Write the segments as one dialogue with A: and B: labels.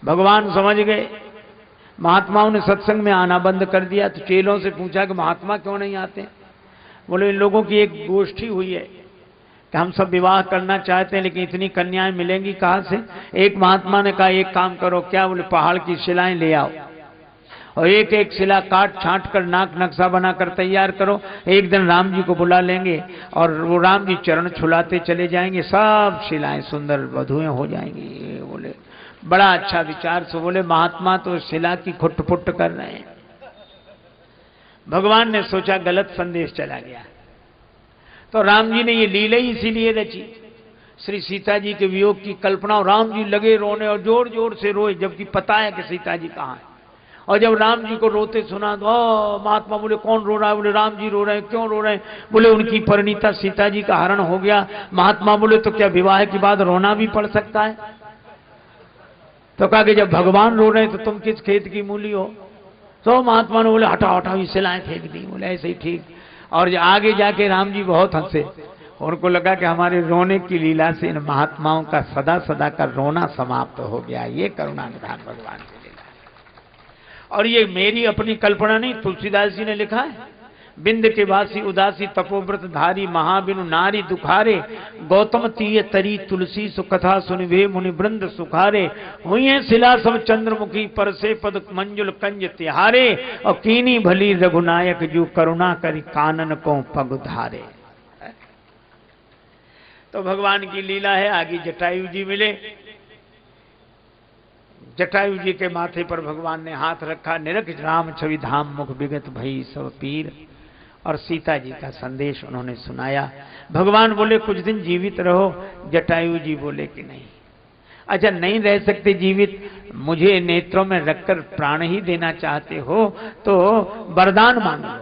A: भगवान समझ गए, महात्माओं ने सत्संग में आना बंद कर दिया। तो चेलों से पूछा कि महात्मा क्यों नहीं आते? बोले इन लोगों की एक गोष्ठी हुई है कि हम सब विवाह करना चाहते हैं लेकिन इतनी कन्याएं मिलेंगी कहां से। एक महात्मा ने कहा एक काम करो, क्या? बोले पहाड़ की शिलाएं ले आओ और एक एक शिला काट छांट कर नाक नक्शा बनाकर तैयार करो। एक दिन राम जी को बुला लेंगे और वो राम जी चरण छुलाते चले जाएंगे, सब शिलाएं सुंदर वधुएं हो जाएंगी। बोले बड़ा अच्छा विचार। से बोले महात्मा तो शिला की खुट-पुट कर रहे हैं। भगवान ने सोचा गलत संदेश चला गया, तो राम जी ने ये लीला ही इसीलिए रची। श्री सीता जी के वियोग की कल्पना, और राम जी लगे रोने और जोर जोर से रोए, जबकि पता है कि सीता जी कहाँ है। और जब राम जी को रोते सुना तो महात्मा बोले कौन रो रहा है? बोले राम जी रो रहे हैं। क्यों रो रहे हैं? बोले उनकी परिणीता सीता जी का हरण हो गया। महात्मा बोले तो क्या विवाह के बाद रोना भी पड़ सकता है? तो कहा कि जब भगवान रो रहे हैं तो तुम किस खेत की मूली हो? तो महात्मा ने बोले हटाओ हटाओ, ये शिलाएं फेंक दी। बोले ऐसे ही ठीक। और आगे जाके राम जी बहुत हंसे, उनको लगा कि हमारे रोने की लीला से इन महात्माओं का सदा सदा का रोना समाप्त हो गया। ये करुणा निधान भगवान की लीला है। और ये मेरी अपनी कल्पना नहीं, तुलसीदास जी ने लिखा है। बिंद के वासी उदासी तपोव्रत धारी, महाबिनु नारी दुखारे, गौतम तीय तरी तुलसी सुकथा सुनिभे मुनि वृंद सुखारे, हुई है शिला सब चंद्रमुखी पर से पद मंजुल कंज तिहारे, और कीनी भली रघुनायक जो करुणा करी कानन को पग धारे। तो भगवान की लीला है। आगे जटायु जी मिले, जटायु जी के माथे पर भगवान ने हाथ रखा, निरख राम छवि धाम मुख विगत भई सब पीर, और सीता जी का संदेश उन्होंने सुनाया। भगवान बोले कुछ दिन जीवित रहो। जटायु जी बोले कि नहीं। अच्छा नहीं रह सकते जीवित, मुझे नेत्रों में रखकर प्राण ही देना चाहते हो तो वरदान मांगो।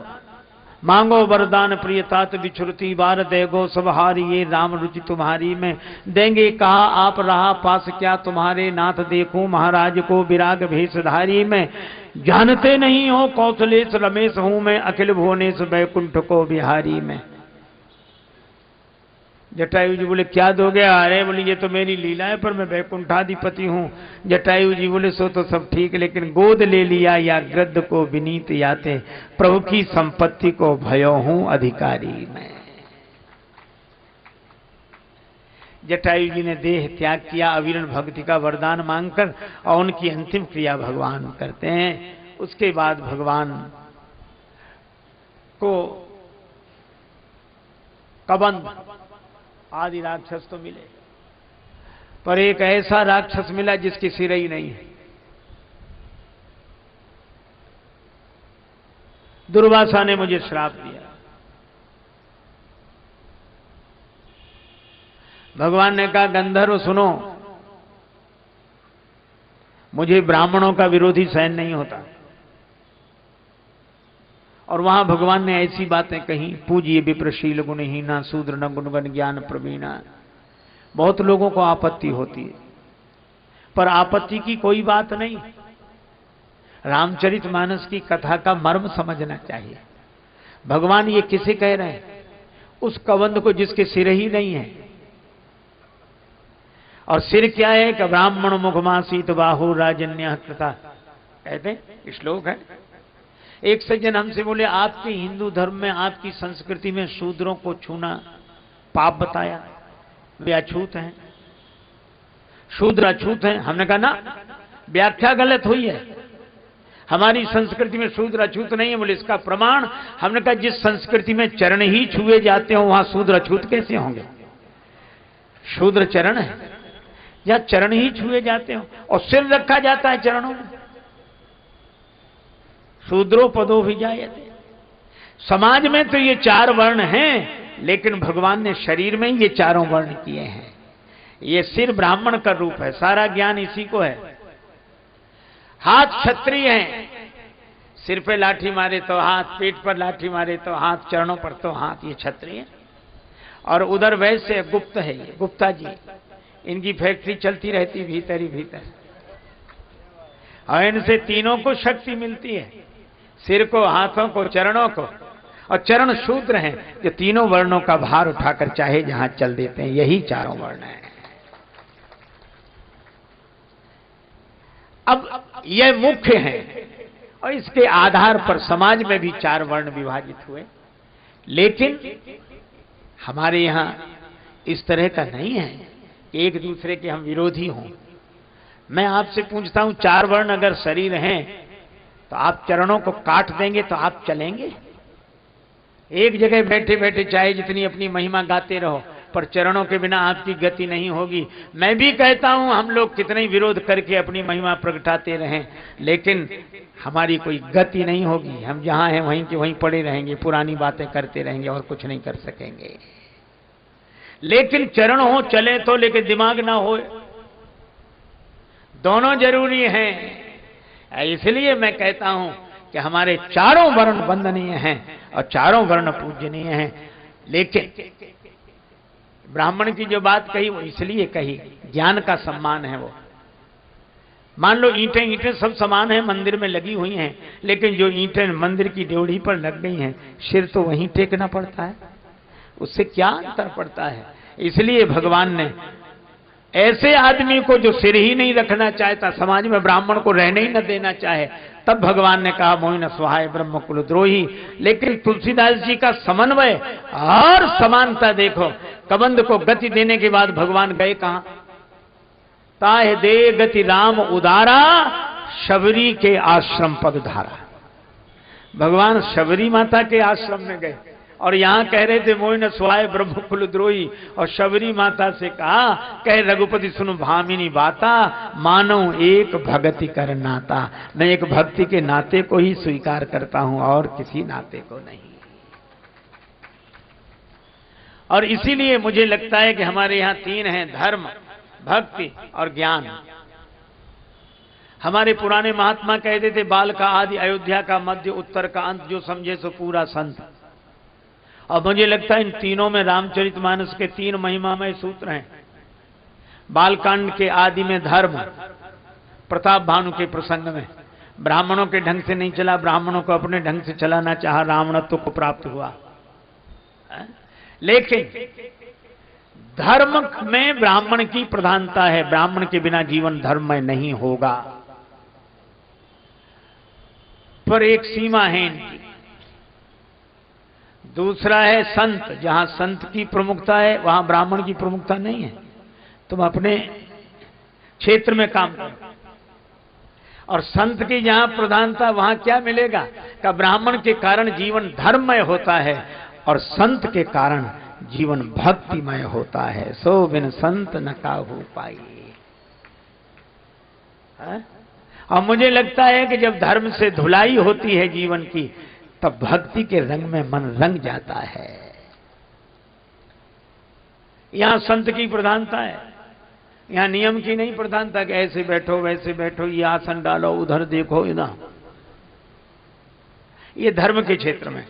A: मांगो वरदान प्रियतात बिछुरती बार देगो सब हारी, ये राम रुचि तुम्हारी में देंगे कहा आप रहा पास क्या तुम्हारे नाथ, देखूं महाराज को विराग भेषधारी में, जानते नहीं हो कौशलेश रमेश हूं मैं, अखिल भुवनेश बैकुंठ को बिहारी में। जटायु जी बोले क्या दोगे? अरे बोले ये तो मेरी लीला है, पर मैं बैकुंठाधिपति हूं। जटायु जी बोले सो तो सब ठीक, लेकिन गोद ले लिया या गृद्ध को विनीत याते, प्रभु की संपत्ति को भयो हूं अधिकारी मैं। जटायु जी ने देह त्याग किया अविरण भक्ति का वरदान मांगकर, और उनकी अंतिम क्रिया भगवान करते हैं। उसके बाद भगवान को कबंध आदि राक्षस तो मिले, पर एक ऐसा राक्षस मिला जिसकी सिर ही नहीं है। दुर्वासा ने मुझे श्राप दिया। भगवान ने कहा गंधर्व सुनो, मुझे ब्राह्मणों का विरोधी सहन नहीं होता। और वहां भगवान ने ऐसी बातें कही, पूजिए विप्रशील गुणहीना शूद्र न गुणगण ज्ञान प्रवीणा। बहुत लोगों को आपत्ति होती है, पर आपत्ति की कोई बात नहीं। रामचरितमानस की कथा का मर्म समझना चाहिए। भगवान ये किसे कह रहे हैं? उस कबंध को जिसके सिर ही नहीं है। और सिर क्या है? कि ब्राह्मण मुखमासीत बाहु राजन्य कृता, कहते श्लोक है। एक सज्जन हमसे बोले आपके हिंदू धर्म में, आपकी संस्कृति में शूद्रों को छूना पाप बताया, वे अछूत हैं, शूद्र अछूत हैं। हमने कहा ना, व्याख्या गलत हुई है। हमारी संस्कृति में शूद्र अछूत नहीं है। बोले इसका प्रमाण? हमने कहा जिस संस्कृति में चरण ही छुए जाते हो वहां शूद्र अछूत कैसे होंगे? शूद्र चरण है, या चरण ही छुए जाते हो और सिर रखा जाता है चरणों में। शूद्रो पदो भी जायते। समाज में तो ये चार वर्ण हैं, लेकिन भगवान ने शरीर में ये चारों वर्ण किए हैं। ये सिर ब्राह्मण का रूप है, सारा ज्ञान इसी को है। हाथ क्षत्रिय हैं, सिर पे लाठी मारे तो हाथ, पेट पर लाठी मारे तो हाथ, चरणों पर तो हाथ, ये क्षत्रिय। और उधर वैसे गुप्त है, ये गुप्ता जी, इनकी फैक्ट्री चलती रहती भीतर ही भीतर, और इनसे तीनों को शक्ति मिलती है, सिर को, हाथों को, चरणों को। और चरण शूद्र हैं जो तीनों वर्णों का भार उठाकर चाहे जहां चल देते हैं। यही चारों वर्ण हैं। अब यह मुख्य है और इसके आधार पर समाज में भी 4 वर्ण विभाजित हुए। लेकिन हमारे यहां इस तरह का नहीं है कि एक दूसरे के हम विरोधी हों। मैं आपसे पूछता हूं, 4 वर्ण अगर शरीर हैं तो आप चरणों को काट देंगे तो आप चलेंगे? एक जगह बैठे बैठे चाहे जितनी अपनी महिमा गाते रहो, पर चरणों के बिना आपकी गति नहीं होगी। मैं भी कहता हूं हम लोग कितने ही विरोध करके अपनी महिमा प्रगटाते रहें, लेकिन हमारी कोई गति नहीं होगी। हम जहां हैं वहीं के वहीं पड़े रहेंगे, पुरानी बातें करते रहेंगे और कुछ नहीं कर सकेंगे। लेकिन चरण हो चले तो, लेकिन दिमाग ना हो, दोनों जरूरी हैं। इसलिए मैं कहता हूं कि हमारे चारों वर्ण वंदनीय हैं और चारों वर्ण पूजनीय हैं। लेकिन ब्राह्मण की जो बात कही वो इसलिए कही, ज्ञान का सम्मान है। वो मान लो ईंटें सब समान है, मंदिर में लगी हुई हैं, लेकिन जो ईंटें मंदिर की ड्योढ़ी पर लग गई हैं, सिर तो वहीं टेकना पड़ता है, उससे क्या अंतर पड़ता है। इसलिए भगवान ने ऐसे आदमी को जो सिर ही नहीं रखना चाहता, समाज में ब्राह्मण को रहने ही न देना चाहे, तब भगवान ने कहा मोहि न सुहाय ब्रह्म कुलद्रोही। लेकिन तुलसीदास जी का समन्वय और समानता देखो। कबंध को गति देने के बाद भगवान गए कहां? ताहे दे गति राम उदारा, शबरी के आश्रम पद धारा। भगवान शबरी माता के आश्रम में गए और यहां कह रहे थे मोहि न सुहाय ब्रह्म कुलद्रोही, और शबरी माता से कहा, कह रघुपति सुन भामिनी बाता, मानो एक भक्ति कर नाता। मैं एक भक्ति के नाते को ही स्वीकार करता हूं और किसी नाते को नहीं। और इसीलिए मुझे लगता है कि हमारे यहां 3 हैं, धर्म, भक्ति और ज्ञान। हमारे पुराने महात्मा कहते थे, बाल का आदि अयोध्या का मध्य उत्तर का अंत, जो समझे सो पूरा संत। और मुझे लगता है इन तीनों में रामचरितमानस के 3 महिमामय सूत्र हैं। बालकांड के आदि में धर्म, प्रताप भानु के प्रसंग में ब्राह्मणों के ढंग से नहीं चला, ब्राह्मणों को अपने ढंग से चलाना चाहा, रावणत्व को प्राप्त हुआ। लेकिन धर्म में ब्राह्मण की प्रधानता है, ब्राह्मण के बिना जीवन धर्ममय नहीं होगा। पर एक सीमा है इनकी। दूसरा है संत, जहां संत की प्रमुखता है वहां ब्राह्मण की प्रमुखता नहीं है। तुम अपने क्षेत्र में काम करो, और संत की जहां प्रधानता वहां क्या मिलेगा? का ब्राह्मण के कारण जीवन धर्ममय होता है और संत के कारण जीवन भक्तिमय होता है। सो बिन संत न काहू पाई। और मुझे लगता है कि जब धर्म से धुलाई होती है जीवन की, तब भक्ति के रंग में मन रंग जाता है। यहां संत की प्रधानता है, यहां नियम की नहीं प्रधानता कि ऐसे बैठो वैसे बैठो, ये आसन डालो उधर देखो ना। ये धर्म के क्षेत्र में।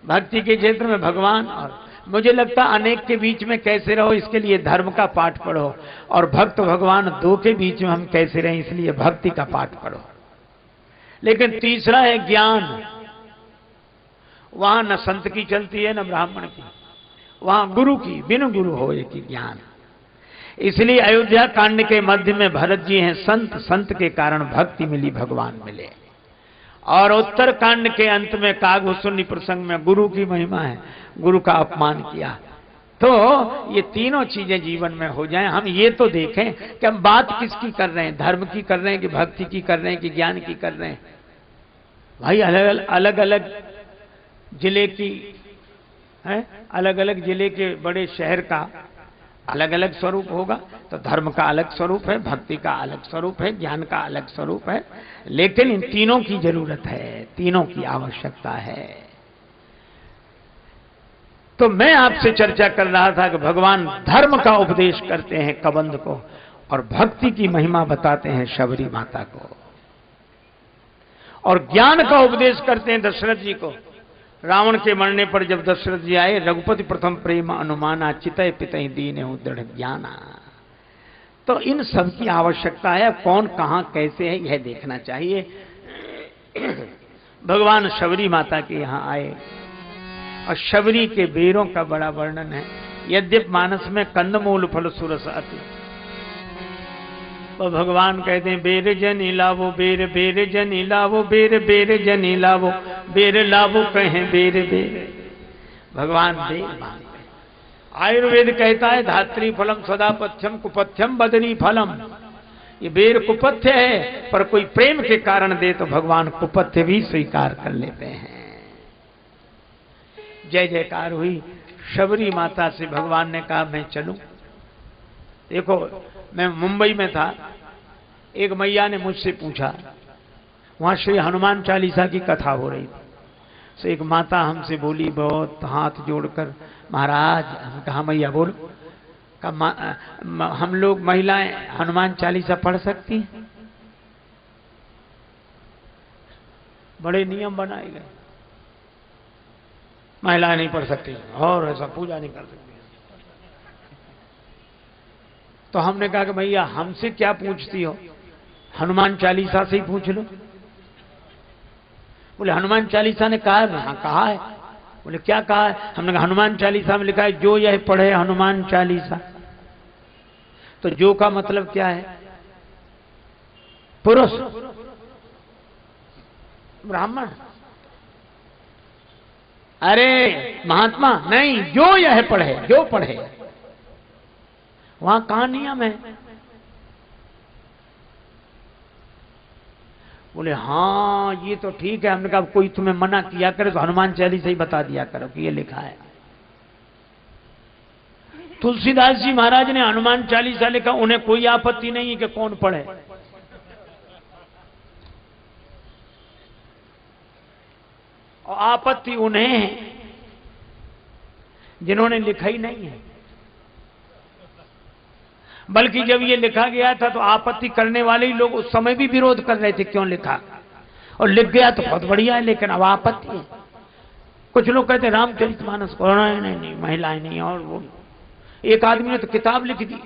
A: भक्ति के क्षेत्र में भगवान, और मुझे लगता अनेक के बीच में कैसे रहो, इसके लिए धर्म का पाठ पढ़ो, और भक्त भगवान 2 के बीच में हम कैसे रहें, इसलिए भक्ति का पाठ पढ़ो। लेकिन तीसरा है ज्ञान। वहां न संत की चलती है न ब्राह्मण की, वहां गुरु की, बिन गुरु होए की ज्ञान। इसलिए अयोध्या कांड के मध्य में भरत जी हैं संत, संत के कारण भक्ति मिली, भगवान मिले। और उत्तर कांड के अंत में कागभूषुंडी प्रसंग में गुरु की महिमा है, गुरु का अपमान किया। तो ये तीनों चीजें जीवन में हो जाएं, हम ये तो देखें कि हम बात किसकी कर रहे हैं, धर्म की कर रहे हैं कि भक्ति की कर रहे हैं कि ज्ञान की कर रहे हैं। भाई अलग अलग जिले की है, अलग अलग जिले के बड़े शहर का अलग अलग स्वरूप होगा। तो धर्म का अलग स्वरूप है, भक्ति का अलग स्वरूप है, ज्ञान का अलग स्वरूप है, लेकिन इन तीनों की जरूरत है, तीनों की आवश्यकता है। तो मैं आपसे चर्चा कर रहा था कि भगवान धर्म का उपदेश करते हैं कबंध को, और भक्ति की महिमा बताते हैं शबरी माता को, और ज्ञान का उपदेश करते हैं दशरथ जी को। रावण के मरने पर जब दशरथ जी आए, रघुपति प्रथम प्रेम अनुमाना, चितय पितय दीन दृढ़ ज्ञाना। तो इन सब की आवश्यकता है, कौन कहां कैसे है यह देखना चाहिए। भगवान शबरी माता के यहां आए और शबरी के बेरों का बड़ा वर्णन है। यद्यप मानस में कंदमूल फल सुरस अति, तो भगवान कहते हैं बेर जनी लावो बेर बेर जनी लावो बेर बेर जनी लावो बेर लावो कहें बेर बेर। भगवान बेर मांगते। आयुर्वेद कहता है धात्री फलम सदा पथ्यम कुपथ्यम बदरी फलम। ये बेर कुपथ्य है, पर कोई प्रेम के कारण दे तो भगवान कुपथ्य भी स्वीकार कर लेते हैं। जय जयकार हुई। शबरी माता से भगवान ने कहा मैं चलूं। देखो मैं मुंबई में था, एक मैया ने मुझसे पूछा, वहां श्री हनुमान चालीसा की कथा हो रही थी। तो एक माता हमसे बोली बहुत हाथ जोड़कर, महाराज, हम कहा मैया बोलो, हम लोग महिलाएं हनुमान चालीसा पढ़ सकती हैं? बड़े नियम बनाए गए, महिलाएं नहीं पढ़ सकती और ऐसा पूजा नहीं कर सकती। तो हमने कहा कि भैया हमसे क्या पूछती हो, हनुमान चालीसा से ही पूछ लो। बोले हनुमान चालीसा ने कहा है? हाँ कहा है। बोले क्या कहा है? हमने कहा हनुमान चालीसा में लिखा है जो यह पढ़े हनुमान चालीसा। तो जो का मतलब क्या है? पुरुष, ब्राह्मण। अरे महात्मा नहीं, जो यह पढ़े, जो पढ़े। वहां कहां नियम है? बोले हाँ ये तो ठीक है। हमने कहा कोई तुम्हें मना किया करे तो हनुमान चालीसा ही बता दिया करो कि ये लिखा है। तुलसीदास जी महाराज ने हनुमान चालीसा लिखा, उन्हें कोई आपत्ति नहीं है कि कौन पढ़े। और आपत्ति उन्हें है जिन्होंने लिखा ही नहीं है। बल्कि जब ये लिखा गया था तो आपत्ति करने वाले ही लोग उस समय भी विरोध कर रहे थे, क्यों लिखा, और लिख गया तो बहुत बढ़िया है, लेकिन अब आपत्ति है। कुछ लोग कहते रामचरितमानस को नहीं, महिलाएं नहीं। और वो एक आदमी ने तो किताब लिख दी,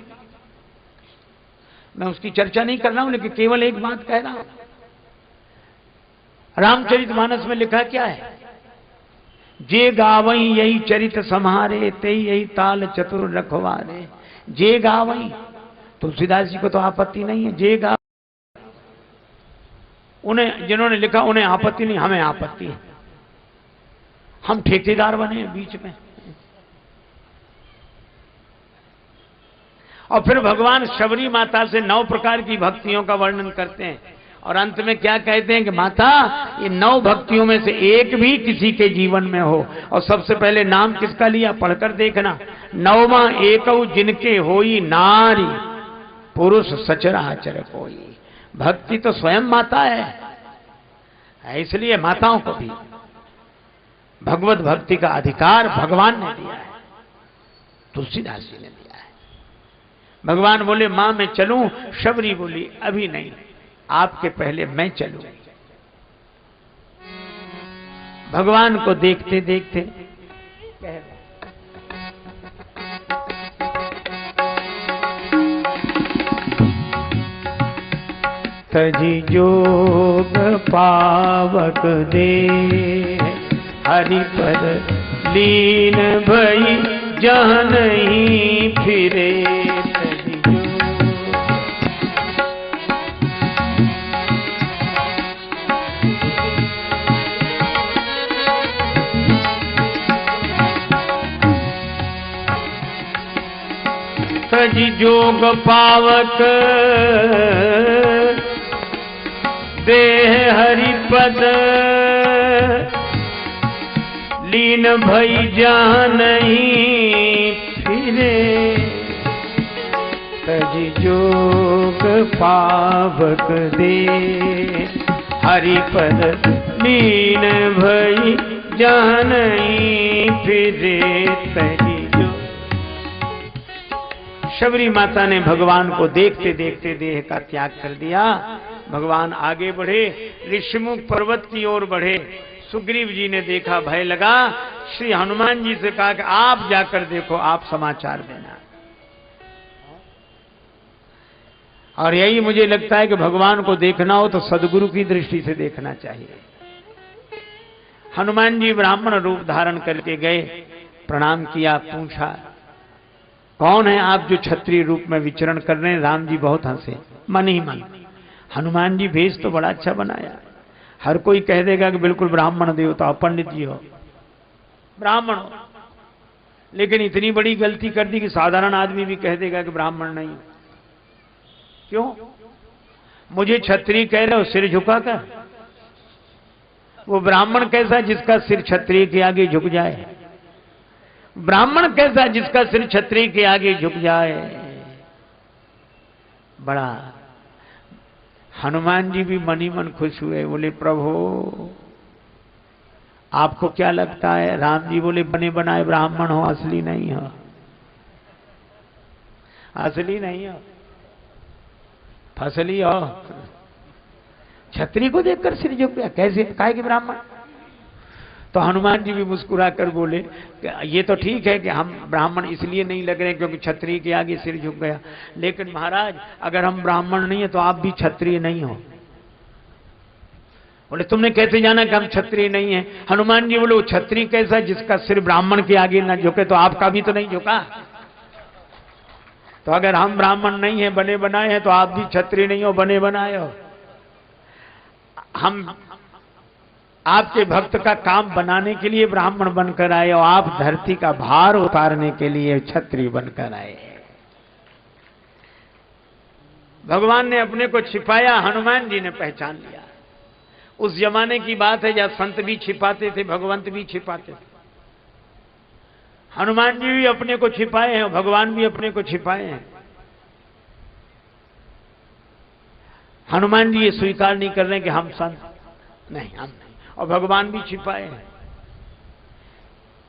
A: मैं उसकी चर्चा नहीं कर रहा हूं, लेकिन केवल एक बात कह रहा हूं। रामचरितमानस में लिखा क्या है? जे गावई यही चरित सम्हारे, ते यही ताल चतुर रखवारे। जे गावई, तुलसीदास जी को तो आपत्ति नहीं है। जे गा, उन्हें जिन्होंने लिखा उन्हें आपत्ति नहीं, हमें आपत्ति है। हम ठेकेदार बने बीच में। और फिर भगवान शबरी माता से 9 प्रकार की भक्तियों का वर्णन करते हैं और अंत में क्या कहते हैं कि माता ये 9 भक्तियों में से एक भी किसी के जीवन में हो। और सबसे पहले नाम किसका लिया, पढ़कर देखना। 9वां एकौ जिनके होई नारी, पुरुष सचराचर कोई। भक्ति तो स्वयं माता है, इसलिए माताओं को भी भगवत भक्ति का अधिकार भगवान ने दिया है, तुलसीदास जी ने दिया है। भगवान बोले मां मैं चलूं, शबरी बोली अभी नहीं, आपके पहले मैं चलूं। भगवान को देखते देखते तजी जोग पावक दे, हरि पर लीन भई जहाँ नहीं फिरे। तजी जोग पावक देह हरिपद, लीन भई जहाँ नहीं फिरे। तजी जोग पावक दे हरिपद, लीन भई जहाँ नहीं फिरे। तजी शबरी माता ने भगवान को देखते देखते देह का त्याग कर दिया। भगवान आगे बढ़े, ऋषिमुख पर्वत की ओर बढ़े। सुग्रीव जी ने देखा, भय लगा। श्री हनुमान जी से कहा कि आप जाकर देखो, आप समाचार देना। और यही मुझे लगता है कि भगवान को देखना हो तो सदगुरु की दृष्टि से देखना चाहिए। हनुमान जी ब्राह्मण रूप धारण करके गए, प्रणाम किया, पूछा कौन है आप जो क्षत्रिय रूप में विचरण कर रहे हैं? राम जी बहुत हंसे, मन ही मन। हनुमान जी भेष तो बड़ा अच्छा बनाया, हर कोई कह देगा कि बिल्कुल ब्राह्मण देवता हो, पंडित जी हो, ब्राह्मण हो, लेकिन इतनी बड़ी गलती कर दी कि साधारण आदमी भी कह देगा कि ब्राह्मण नहीं। क्यों? मुझे क्षत्रिय कह रहे हो सिर झुकाकर? वो ब्राह्मण कैसा जिसका सिर क्षत्रिय के आगे झुक जाए? ब्राह्मण कैसा जिसका सिर क्षत्रिय के आगे झुक जाए? बड़ा। हनुमान जी भी मन ही मन खुश हुए, बोले प्रभु आपको क्या लगता है? राम जी बोले बने बनाए ब्राह्मण हो, असली नहीं हो, असली नहीं हो, फसली हो। क्षत्रिय को देखकर सिर झुक गया, कैसे? काहे कि ब्राह्मण। तो हनुमान जी भी मुस्कुरा कर बोले ये तो ठीक है कि हम ब्राह्मण इसलिए नहीं लग रहे क्योंकि क्षत्रिय के आगे सिर झुक गया, लेकिन महाराज अगर हम ब्राह्मण नहीं है तो आप भी क्षत्रिय नहीं हो। बोले तुमने कैसे जाना कि हम क्षत्रिय नहीं है? हनुमान जी बोले वो क्षत्रिय कैसा जिसका सिर ब्राह्मण के आगे ना झुके? तो आपका भी तो नहीं झुका। तो अगर हम ब्राह्मण नहीं है, बने बनाए हैं, तो आप भी क्षत्रिय नहीं हो, बने बनाए हो। हम आपके भक्त का काम बनाने के लिए ब्राह्मण बनकर आए और आप धरती का भार उतारने के लिए क्षत्रिय बनकर आए। भगवान ने अपने को छिपाया, हनुमान जी ने पहचान लिया। उस जमाने की बात है जब संत भी छिपाते थे, भगवंत भी छिपाते थे। हनुमान जी भी अपने को छिपाए हैं, भगवान भी अपने को छिपाए हैं। हनुमान जी ये स्वीकार नहीं कर रहे कि हम संत नहीं, हम नहीं, और भगवान भी छिपाए हैं।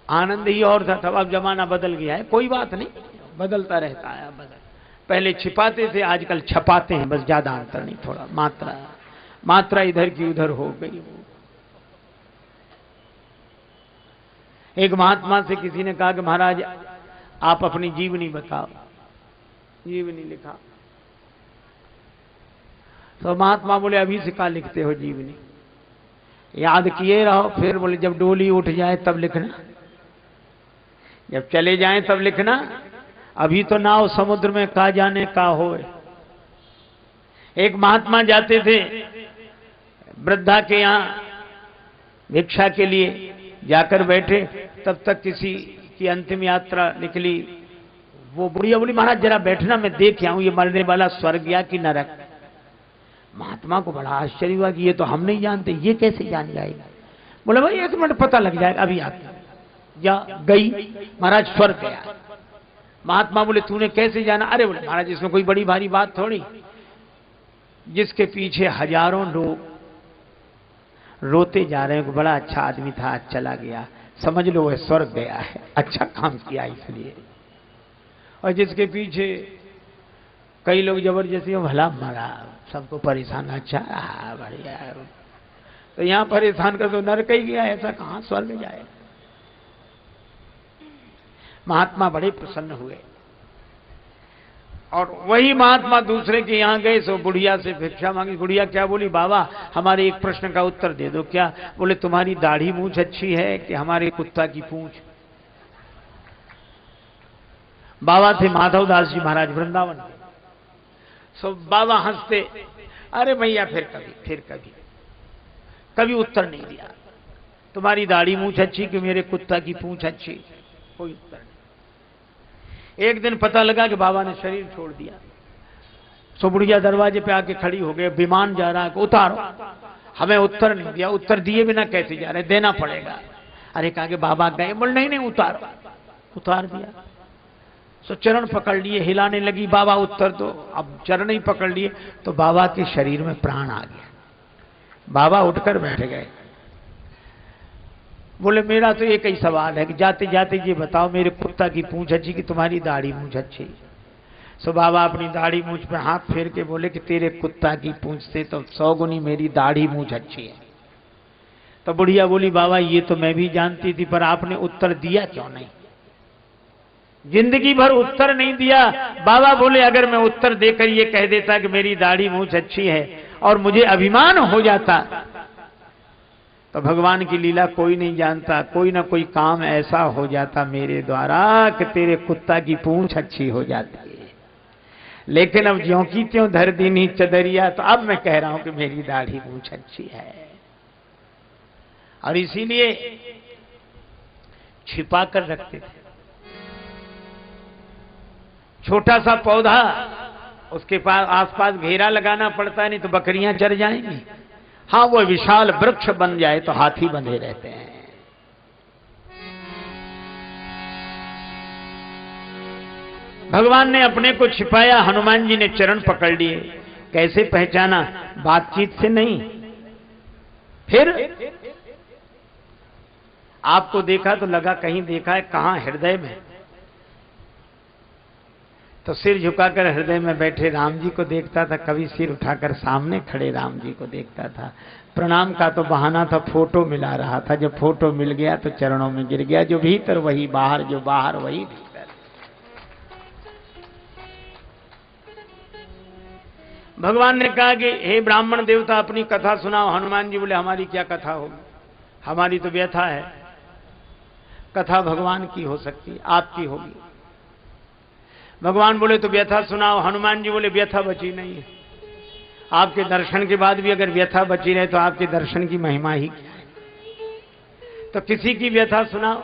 A: आनंद ही और था, तब अब जमाना बदल गया है, कोई बात नहीं, बदलता रहता है। पहले छिपाते थे, आजकल छपाते हैं, बस ज्यादा अंतर नहीं, थोड़ा मात्रा इधर की उधर हो गई। एक महात्मा से किसी ने कहा कि महाराज आप अपनी जीवनी बताओ, जीवनी लिखा। तो महात्मा बोले अभी से क्या लिखते हो जीवनी? याद किए रहो, फिर बोले जब डोली उठ जाए तब लिखना, जब चले जाएं तब लिखना, अभी तो नाव समुद्र में का जाने का हो। एक महात्मा जाते थे वृद्धा के यहां भिक्षा के लिए, जाकर बैठे, तब तक किसी की अंतिम यात्रा निकली। वो बुढ़िया बोली महाराज जरा बैठना, मैं देख आऊं ये मरने वाला स्वर्ग या कि नरक। महात्मा को बड़ा आश्चर्य हुआ कि ये तो हम नहीं जानते, ये कैसे जान जाएगा? बोले भाई 1 मिनट पता लग जाएगा, अभी आते। या गई, महाराज स्वर्ग गया। महात्मा बोले तूने कैसे जाना? अरे बोले महाराज इसमें कोई बड़ी भारी बात थोड़ी, जिसके पीछे हजारों लोग रोते जा रहे हैं, बड़ा अच्छा आदमी था, चला गया, समझ लो वह स्वर्ग गया है, अच्छा काम किया इसलिए। और जिसके पीछे कई लोग जबरदस्ती भला मरा, सबको परेशान, अच्छा बढ़िया, तो यहां परेशान कर तो नरक ही गया, ऐसा कहां स्वर्ग जाए। महात्मा बड़े प्रसन्न हुए और वही महात्मा दूसरे के यहां गए, सो बुढ़िया से भिक्षा मांगी। बुढ़िया क्या बोली? बाबा हमारे एक प्रश्न का उत्तर दे दो। क्या? बोले तुम्हारी दाढ़ी मूंछ अच्छी है कि हमारे कुत्ता की पूंछ? बाबा थे माधव दास जी महाराज वृंदावन के। सो बाबा हंसते, अरे भैया फिर कभी उत्तर नहीं दिया। तुम्हारी दाढ़ी मूंछ अच्छी कि मेरे कुत्ता की पूंछ अच्छी? कोई उत्तर नहीं। एक दिन पता लगा कि बाबा ने शरीर छोड़ दिया। सो बुढ़िया दरवाजे पे आके खड़ी हो गए, विमान जा रहा है, उतारो। हमें उत्तर नहीं दिया, उत्तर दिए बिना कैसे जा रहे, देना पड़ेगा। अरे कहा कि बाबा गए, बोल नहीं उतारो, उतार दिया। सो चरण पकड़ लिए, हिलाने लगी, बाबा उत्तर दो। अब चरण ही पकड़ लिए तो बाबा के शरीर में प्राण आ गया। बाबा उठकर बैठ गए, बोले मेरा तो एक ही सवाल है कि जाते जाते ये बताओ मेरे कुत्ता की पूंछ अच्छी कि तुम्हारी दाढ़ी मूंछ अच्छी? सो बाबा अपनी दाढ़ी मूंछ पे हाथ फेर के बोले कि तेरे कुत्ता की पूंछ से तो 100 गुनी मेरी दाढ़ी मूंछ अच्छी है। तो बुढ़िया बोली बाबा ये तो मैं भी जानती थी, पर आपने उत्तर दिया क्यों नहीं? जिंदगी भर उत्तर नहीं दिया। बाबा बोले अगर मैं उत्तर देकर ये कह देता कि मेरी दाढ़ी मूंछ अच्छी है और मुझे अभिमान हो जाता तो भगवान की लीला कोई नहीं जानता, कोई ना कोई काम ऐसा हो जाता मेरे द्वारा कि तेरे कुत्ता की पूंछ अच्छी हो जाती है। लेकिन अब ज्यों की त्यों धर दी नहीं चदरिया, तो अब मैं कह रहा हूं कि मेरी दाढ़ी पूंछ अच्छी है। और इसीलिए छिपा कर रखते थे। छोटा सा पौधा, उसके पास आसपास घेरा लगाना पड़ता है, नहीं तो बकरियां चर जाएंगी। हाँ, वो विशाल वृक्ष बन जाए तो हाथी बंधे रहते हैं। भगवान ने अपने को छिपाया, हनुमान जी ने चरण पकड़ लिए। कैसे पहचाना? बातचीत से नहीं, फिर आपको देखा तो लगा कहीं देखा है, कहां? हृदय में। तो सिर झुकाकर हृदय में बैठे राम जी को देखता था, कभी सिर उठाकर सामने खड़े राम जी को देखता था। प्रणाम का तो बहाना था, फोटो मिला रहा था। जब फोटो मिल गया तो चरणों में गिर गया। जो भीतर वही बाहर, जो बाहर वही भीतर। भगवान ने कहा कि हे ब्राह्मण देवता, अपनी कथा सुनाओ। हनुमान जी बोले, हमारी क्या कथा होगी, हमारी तो व्यथा है। कथा भगवान की हो सकती है, आपकी होगी। भगवान बोले तो व्यथा सुनाओ। हनुमान जी बोले, व्यथा बची नहीं है। आपके दर्शन के बाद भी अगर व्यथा बची रहे तो आपके दर्शन की महिमा ही क्या है। तो किसी की व्यथा सुनाओ।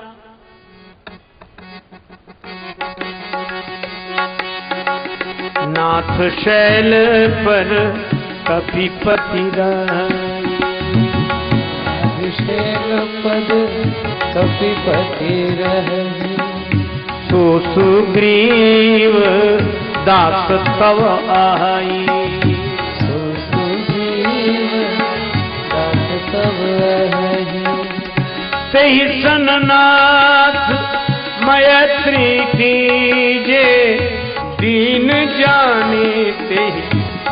A: नाथ शैल पर कपिपति
B: शैल पद कपिपति रहे।
A: सो सुग्रीव दास तव आई।
B: सो सुग्रीव दास तव आई।
A: तेहि सननाथ मैत्री कीजे, दीन जाने तेहि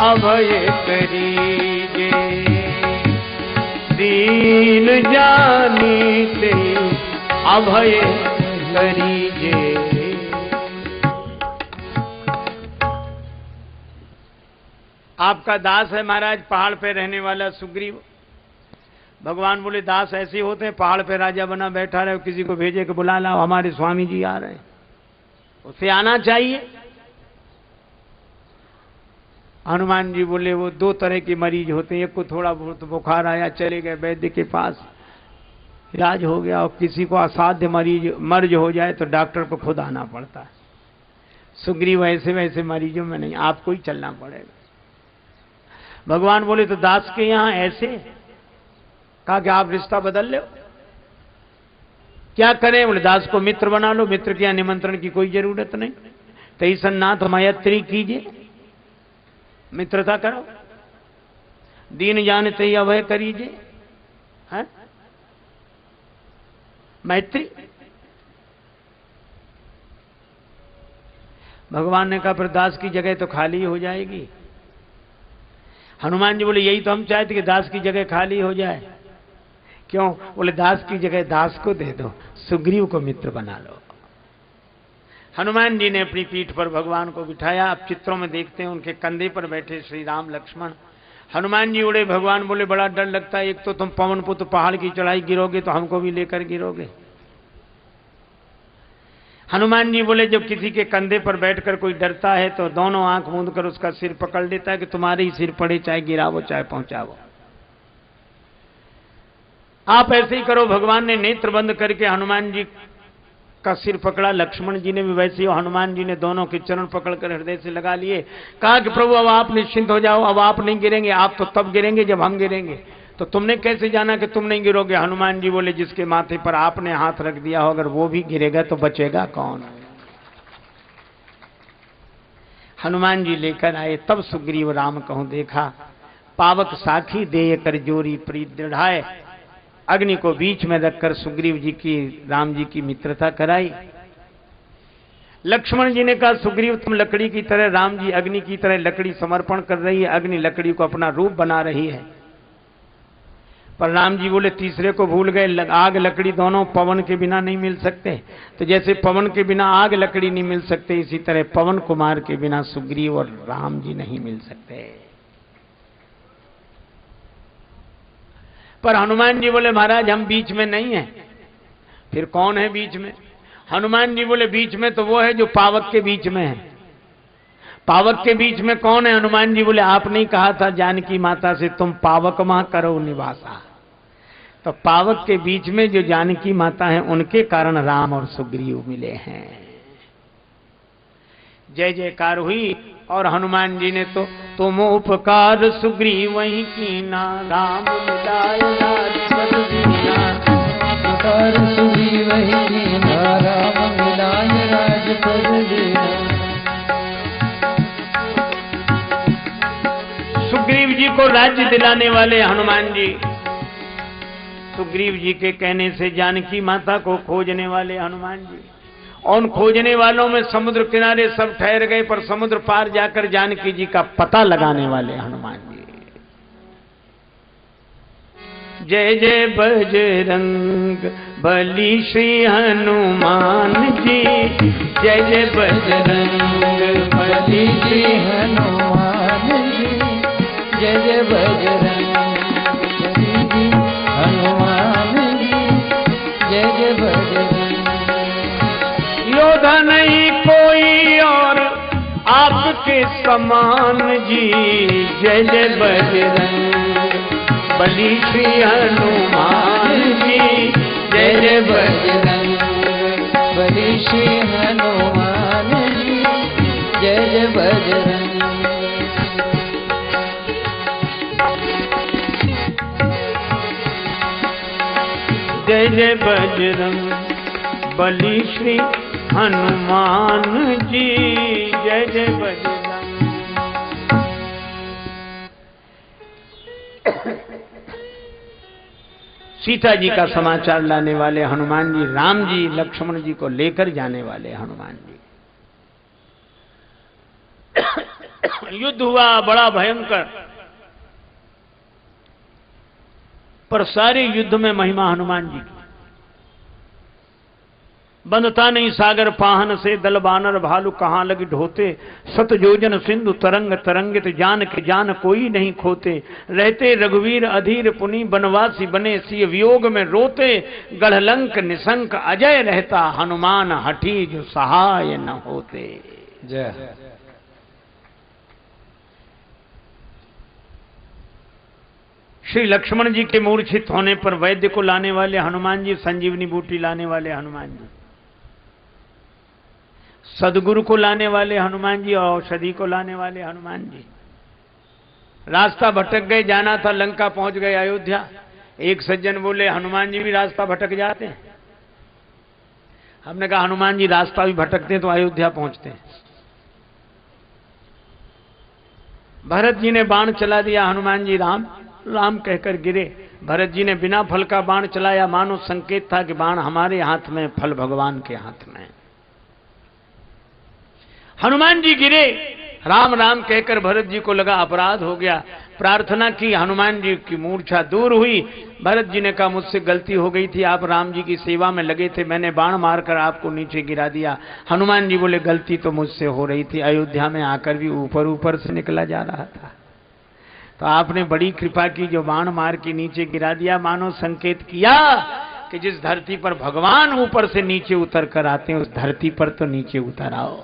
A: अभय करीजे। दीन जाने तेहि अभय करीजे। आपका दास है महाराज, पहाड़ पे रहने वाला सुग्रीव। भगवान बोले, दास ऐसे होते हैं, पहाड़ पे राजा बना बैठा रहे, किसी को भेजे कि बुला लाओ, हमारे स्वामी जी आ रहे हैं। उसे आना चाहिए। हनुमान जी बोले, वो दो तरह के मरीज होते हैं। एक को थोड़ा बहुत बुखार आया, चले गए वैद्य के पास, इलाज हो गया। और किसी को असाध्य मर्ज हो जाए तो डॉक्टर को खुद आना पड़ता है। सुग्रीव ऐसे वैसे मरीजों में नहीं, आपको ही चलना पड़ेगा। भगवान बोले, तो दास के यहां ऐसे? कहा कि आप रिश्ता बदल लो। क्या करें? बोले, दास को मित्र बना लो। मित्र के यहां निमंत्रण की कोई जरूरत नहीं। तेहि सन्नाथ मैत्री कीजिए, मित्रता करो। दीन जानते ही अभय करीजिए, है मैत्री। भगवान ने कहा, फिर दास की जगह तो खाली हो जाएगी। हनुमान जी बोले, यही तो हम चाहते कि दास की जगह खाली हो जाए। क्यों? बोले, दास की जगह दास को दे दो, सुग्रीव को मित्र बना लो। हनुमान जी ने अपनी पीठ पर भगवान को बिठाया। आप चित्रों में देखते हैं, उनके कंधे पर बैठे श्री राम लक्ष्मण। हनुमान जी उड़े। भगवान बोले, बड़ा डर लगता है, एक तो तुम पवन पुत्र पहाड़ की चढ़ाई गिरोगे तो हमको भी लेकर गिरोगे। हनुमान जी बोले, जब किसी के कंधे पर बैठकर कोई डरता है तो दोनों आंख मूंद कर उसका सिर पकड़ लेता है कि तुम्हारे ही सिर पड़े, चाहे गिरावो चाहे पहुंचावो। आप ऐसे ही करो। भगवान ने नेत्र बंद करके हनुमान जी का सिर पकड़ा। लक्ष्मण जी ने भी वैसे ही। हनुमान जी ने दोनों के चरण पकड़कर हृदय से लगा लिए। कहा कि प्रभु, अब आप निश्चिंत हो जाओ, अब आप नहीं गिरेंगे। आप तो तब गिरेंगे जब हम गिरेंगे। तो तुमने कैसे जाना कि तुम नहीं गिरोगे? हनुमान जी बोले, जिसके माथे पर आपने हाथ रख दिया हो, अगर वो भी गिरेगा तो बचेगा कौन? हनुमान जी लेकर आए। तब सुग्रीव राम कहूं देखा, पावक साखी देय कर जोरी प्रीत दृढ़ाए। अग्नि को बीच में रखकर सुग्रीव जी की राम जी की मित्रता कराई। लक्ष्मण जी ने कहा, सुग्रीव तुम लकड़ी की तरह, राम जी अग्नि की तरह लकड़ी समर्पण कर रही है, अग्नि लकड़ी को अपना रूप बना रही है। पर राम जी बोले, तीसरे को भूल गए। आग लकड़ी दोनों पवन के बिना नहीं मिल सकते। तो जैसे पवन के बिना आग लकड़ी नहीं मिल सकते, इसी तरह पवन कुमार के बिना सुग्रीव और राम जी नहीं मिल सकते। पर हनुमान जी बोले महाराज हम बीच में नहीं हैं। फिर कौन है बीच में? हनुमान जी बोले बीच में तो वो है जो पावक के बीच में है। पावक के बीच में कौन है? हनुमान जी बोले आपने ही कहा था जानकी माता से तुम पावक मां करो निवासा। तो पावक के बीच में जो जानकी माता है उनके कारण राम और सुग्रीव मिले हैं। जय जयकार हुई और हनुमान जी ने तो तुम उपकार सुग्रीव वही कीना राम मिलाय राजपद दीना।
B: उपकार सुग्रीव वही कीना राम मिलाय राजपद दीना।
A: सुग्रीव जी को राज्य दिलाने वाले हनुमान जी, सुग्रीव जी के कहने से जानकी माता को खोजने वाले हनुमान जी, और उन खोजने वालों में समुद्र किनारे सब ठहर गए पर समुद्र पार जाकर जानकी जी का पता लगाने वाले हनुमान जी। जय जय बजरंग बली श्री हनुमान जी। जय जय बजरंग बली श्री हनुमान जी।
B: जय जय बजरंग बली हनुमान जी। जय जय बजरंग।
A: योद्धा नहीं कोई और आपके समान जी। जय जय बजरंग बली श्री हनुमान जी। जय जय बजरंग
B: बली श्री हनुमान जी। जय जय बजरंग।
A: जय जय बजरंग बली श्री हनुमान जी। जय जय बजरंग। सीता जी का समाचार लाने वाले हनुमान जी, राम जी लक्ष्मण जी को लेकर जाने वाले हनुमान जी। युद्ध हुआ बड़ा भयंकर, पर सारे युद्ध में महिमा हनुमान जी की। बंधता नहीं सागर पाहन से दल बानर भालू कहाँ लगी ढोते। सत जोजन सिंधु तरंग तरंगित जान के जान कोई नहीं खोते। रहते रघुवीर अधीर पुनि बनवासी बने सिय वियोग में रोते। गढ़लंक निशंक अजय रहता हनुमान हठी जो सहाय न होते।
B: जय।
A: श्री लक्ष्मण जी के मूर्छित होने पर वैद्य को लाने वाले हनुमान जी, संजीवनी बूटी लाने वाले हनुमान जी, सदगुरु को लाने वाले हनुमान जी, औषधि को लाने वाले हनुमान जी। रास्ता भटक गए, जाना था लंका, पहुंच गए अयोध्या। एक सज्जन बोले हनुमान जी भी रास्ता भटक जाते हैं। हमने कहा हनुमान जी रास्ता भी भटकते हैं तो अयोध्या पहुंचते हैं। भरत जी ने बाण चला दिया, हनुमान जी राम राम कहकर गिरे। भरत जी ने बिना फल का बाण चलाया, मानो संकेत था कि बाण हमारे हाथ में, फल भगवान के हाथ में। हनुमान जी गिरे, राम राम कहकर भरत जी को लगा अपराध हो गया। प्रार्थना की, हनुमान जी की मूर्छा दूर हुई। भरत जी ने कहा मुझसे गलती हो गई थी, आप राम जी की सेवा में लगे थे, मैंने बाण मारकर आपको नीचे गिरा दिया। हनुमान जी बोले गलती तो मुझसे हो रही थी, अयोध्या में आकर भी ऊपर ऊपर से निकला जा रहा था, तो आपने बड़ी कृपा की जो बाण मार के नीचे गिरा दिया। मानो संकेत किया कि जिस धरती पर भगवान ऊपर से नीचे उतर कर आते हैं उस धरती पर तो नीचे उतर आओ।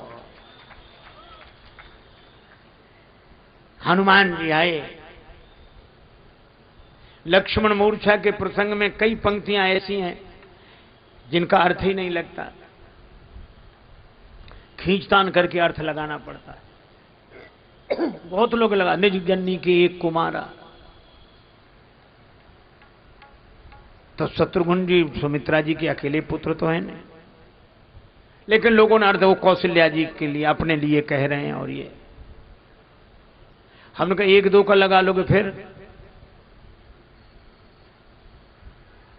A: हनुमान जी आए। लक्ष्मण मूर्छा के प्रसंग में कई पंक्तियां ऐसी हैं जिनका अर्थ ही नहीं लगता, खींचतान करके अर्थ लगाना पड़ता है। बहुत लोग लगा, निज जननी के एक कुमारा, तो शत्रुघ्न जी सुमित्रा जी के अकेले पुत्र तो है नहीं, लेकिन लोगों ने अर्थ वो कौशल्या जी के लिए अपने लिए कह रहे हैं। और ये हमने कहा एक दो का लगा लोगे फिर।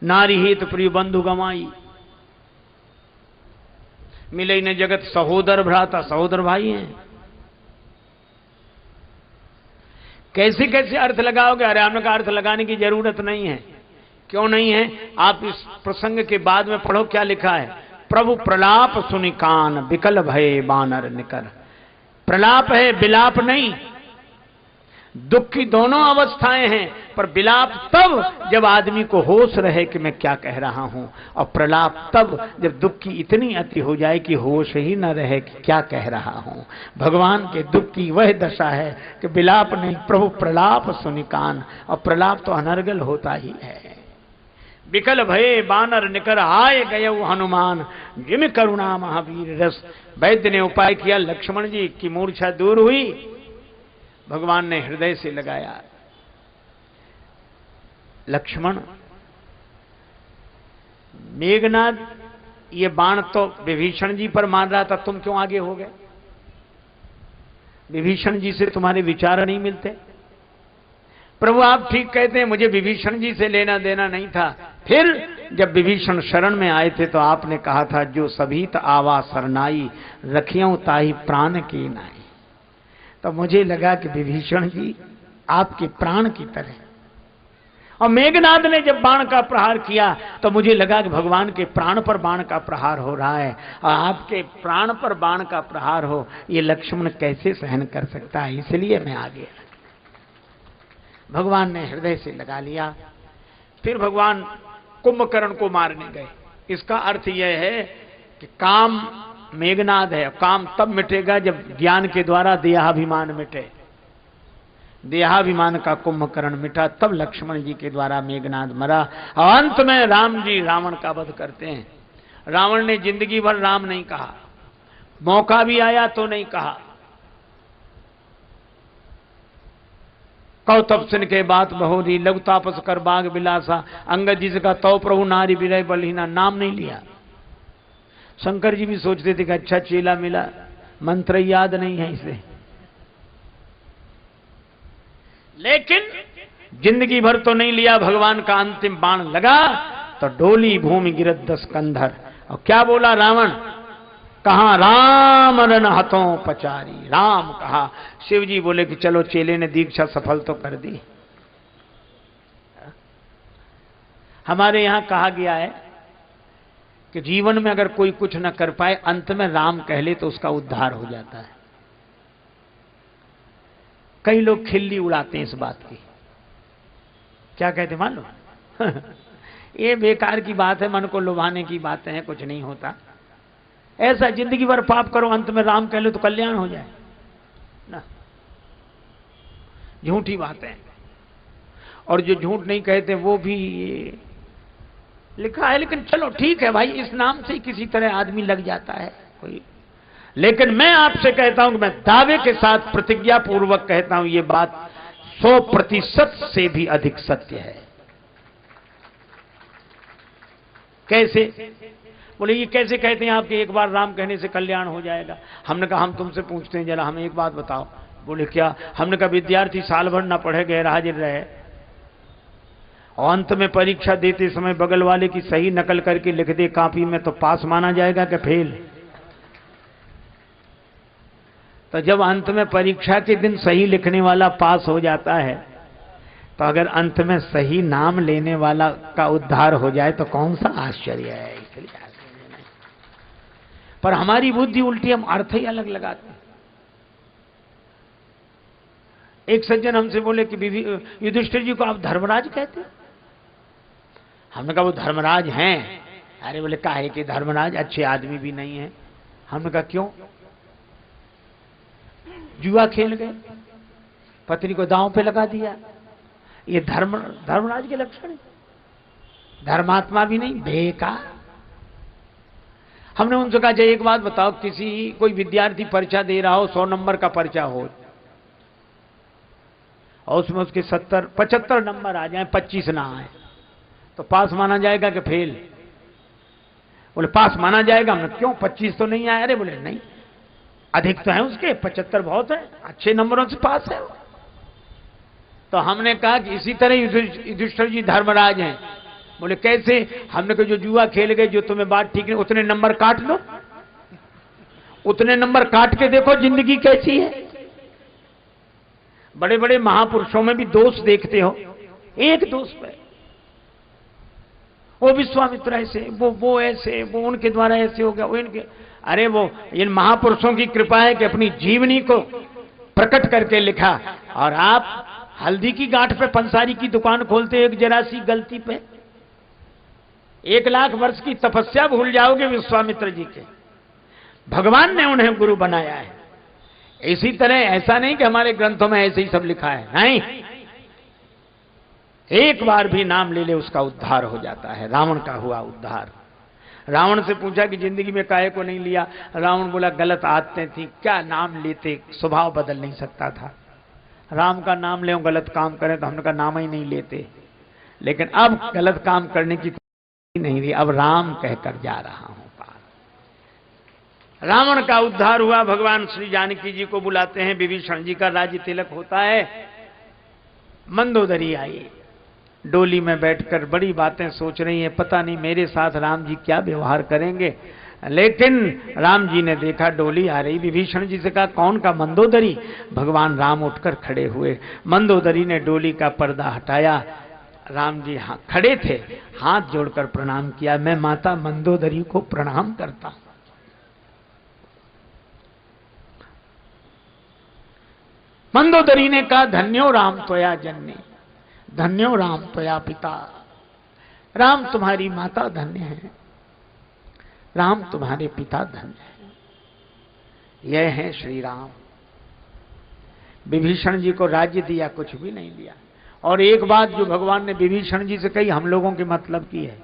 A: नारी हित प्रिय बंधु गमाई, मिले न जगत सहोदर भ्राता, सहोदर भाई हैं। कैसे कैसे अर्थ लगाओगे? अरे हमने कहा अर्थ लगाने की जरूरत नहीं है। क्यों नहीं है? आप इस प्रसंग के बाद में पढ़ो क्या लिखा है। प्रभु प्रलाप सुनि कान विकल भये बानर निकर। प्रलाप है, विलाप नहीं। दुख की दोनों अवस्थाएं हैं, पर विलाप तब जब आदमी को होश रहे कि मैं क्या कह रहा हूं, और प्रलाप तब जब दुख की इतनी अति हो जाए कि होश ही न रहे कि क्या कह रहा हूं। भगवान के दुख की वह दशा है कि विलाप नहीं, प्रभु प्रलाप सुनिकान, और प्रलाप तो अनर्गल होता ही है। विकल भये बानर निकर आए गए हनुमान, जिम करुणा महावीर रस। वैद्य ने उपाय किया, लक्ष्मण जी की मूर्छा दूर हुई, भगवान ने हृदय से लगाया। लक्ष्मण, मेघनाद ये बाण तो विभीषण जी पर मार रहा था, तुम क्यों आगे हो गए? विभीषण जी से तुम्हारे विचार नहीं मिलते? प्रभु आप ठीक कहते हैं, मुझे विभीषण जी से लेना देना नहीं था। फिर जब विभीषण शरण में आए थे तो आपने कहा था, जो सभीत आवा सरनाई, रखियों ताही प्राण की नाई। तो मुझे लगा कि विभीषण जी आपके प्राण की तरह, और मेघनाद ने जब बाण का प्रहार किया तो मुझे लगा कि भगवान के प्राण पर बाण का प्रहार हो रहा है, और आपके प्राण पर बाण का प्रहार हो, ये लक्ष्मण कैसे सहन कर सकता है, इसलिए मैं आ गया। भगवान ने हृदय से लगा लिया। फिर भगवान कुंभकर्ण को मारने गए। इसका अर्थ यह है कि काम मेघनाद है, काम तब मिटेगा जब ज्ञान के द्वारा देहाभिमान मिटे। देहाभिमान का कुंभकर्ण मिटा, तब लक्ष्मण जी के द्वारा मेघनाद मरा, और अंत में राम जी रावण का वध करते हैं। रावण ने जिंदगी भर राम नहीं कहा, मौका भी आया तो नहीं कहा। कौतब सिन के बात बहोरी, लघु तापस कर बाग बिलासा, अंगद जी का तो प्रभु नारी विरय बलहीना, नाम नहीं लिया। शंकर जी भी सोचते थे कि अच्छा चेला मिला, मंत्र याद नहीं है इसे, लेकिन जिंदगी भर तो नहीं लिया। भगवान का अंतिम बाण लगा तो डोली भूमि गिरत 10 कंधर, और क्या बोला रावण? कहा राम रन हथों पचारी, राम कहा। शिव जी बोले कि चलो, चेले ने दीक्षा सफल तो कर दी। हमारे यहां कहा गया है कि जीवन में अगर कोई कुछ न कर पाए, अंत में राम कह ले तो उसका उद्धार हो जाता है। कई लोग खिल्ली उड़ाते हैं इस बात की। क्या कहते मालूम? ये बेकार की बात है, मन को लुभाने की बातें हैं, कुछ नहीं होता ऐसा। जिंदगी भर पाप करो, अंत में राम कह लो तो कल्याण हो जाए ना। झूठी बातें, और जो झूठ नहीं कहते वो भी लिखा है। लेकिन चलो ठीक है भाई, इस नाम से किसी तरह आदमी लग जाता है कोई। लेकिन मैं आपसे कहता हूं कि मैं दावे के साथ प्रतिज्ञा पूर्वक कहता हूं, ये बात 100% से भी अधिक सत्य है। कैसे? बोले ये कैसे कहते हैं आपके एक बार राम कहने से कल्याण हो जाएगा? हमने कहा हम तुमसे पूछते हैं, जरा हमें एक बात बताओ। बोले क्या? हमने कहा विद्यार्थी साल भर ना पढ़े, गैर हाजिर रहे, और अंत में परीक्षा देते समय बगल वाले की सही नकल करके लिख दे कॉपी में, तो पास माना जाएगा कि फेल? तो जब अंत में परीक्षा के दिन सही लिखने वाला पास हो जाता है, तो अगर अंत में सही नाम लेने वाला का उद्धार हो जाए तो कौन सा आश्चर्य है। इसलिए पर हमारी बुद्धि उल्टी, हम अर्थ ही अलग लगाते हैं। एक सज्जन हमसे बोले कि युधिष्ठिर जी को आप धर्मराज कहते हैं? हमने कहा वो धर्मराज हैं। अरे बोले काहे कि धर्मराज अच्छे आदमी भी नहीं है। हमने कहा क्यों? जुआ खेल गए, पत्नी को दांव पे लगा दिया, ये धर्मराज के लक्षण है? धर्मात्मा भी नहीं, बेकार। हमने उनसे कहा एक बात बताओ, कोई विद्यार्थी परीक्षा दे रहा हो, 100 नंबर का परीक्षा हो, और उसमें उसके 75 नंबर आ जाए, 25 ना आए, तो पास माना जाएगा कि फेल? बोले पास माना जाएगा। हमने क्यों, 25 तो नहीं आए? अरे बोले नहीं, अधिक तो है उसके, 75 बहुत है, अच्छे नंबरों से पास है। तो हमने कहा कि इसी तरह युधिष्ठिर जी धर्मराज हैं। बोले कैसे? हमने कहा जो जुआ खेल गए, जो तुम्हें बात ठीक नहीं, उतने नंबर काट लो, उतने नंबर काट के देखो जिंदगी कैसी है। बड़े बड़े महापुरुषों में भी दोष देखते हो, एक दोष पे वो विश्वामित्र ऐसे, वो ऐसे, वो उनके द्वारा ऐसे हो गया, वो इनके। अरे वो इन महापुरुषों की कृपा है कि अपनी जीवनी को प्रकट करके लिखा। और आप हल्दी की गांठ पे पंसारी की दुकान खोलते एक जरा सी गलती पे 1,00,000 वर्ष की तपस्या भूल जाओगे विश्वामित्र जी के। भगवान ने उन्हें गुरु बनाया है। इसी तरह ऐसा नहीं कि हमारे ग्रंथों में ऐसे ही सब लिखा है, नहीं, एक बार भी नाम ले ले उसका उद्धार हो जाता है। रावण का हुआ उद्धार। रावण से पूछा कि जिंदगी में काहे को नहीं लिया? रावण बोला गलत आदतें थी, क्या नाम लेते, स्वभाव बदल नहीं सकता था। राम का नाम ले गलत काम करें तो हमने कहा नाम ही नहीं लेते, लेकिन अब गलत काम करने की नहीं रही, अब राम कहकर जा रहा हूं पार। रावण का उद्धार हुआ। भगवान श्री जानकी जी को बुलाते हैं, विभीषण जी का राज्य तिलक होता है। मंदोदरी आई, डोली में बैठकर बड़ी बातें सोच रही है, पता नहीं मेरे साथ राम जी क्या व्यवहार करेंगे। लेकिन राम जी ने देखा डोली आ रही, विभीषण जी से कहा कौन का? मंदोदरी। भगवान राम उठकर खड़े हुए, मंदोदरी ने डोली का पर्दा हटाया। राम जी खड़े थे, हाथ जोड़कर प्रणाम किया, मैं माता मंदोदरी को प्रणाम करता हूं। मंदोदरी ने कहा धन्यो राम त्वया जननी, धन्यो राम त्वया पिता। राम तुम्हारी माता धन्य है, राम तुम्हारे पिता धन्य है। यह है श्री राम। विभीषण जी को राज्य दिया, कुछ भी नहीं दिया। और एक बात जो भगवान ने विभीषण जी से कही, हम लोगों के मतलब की है।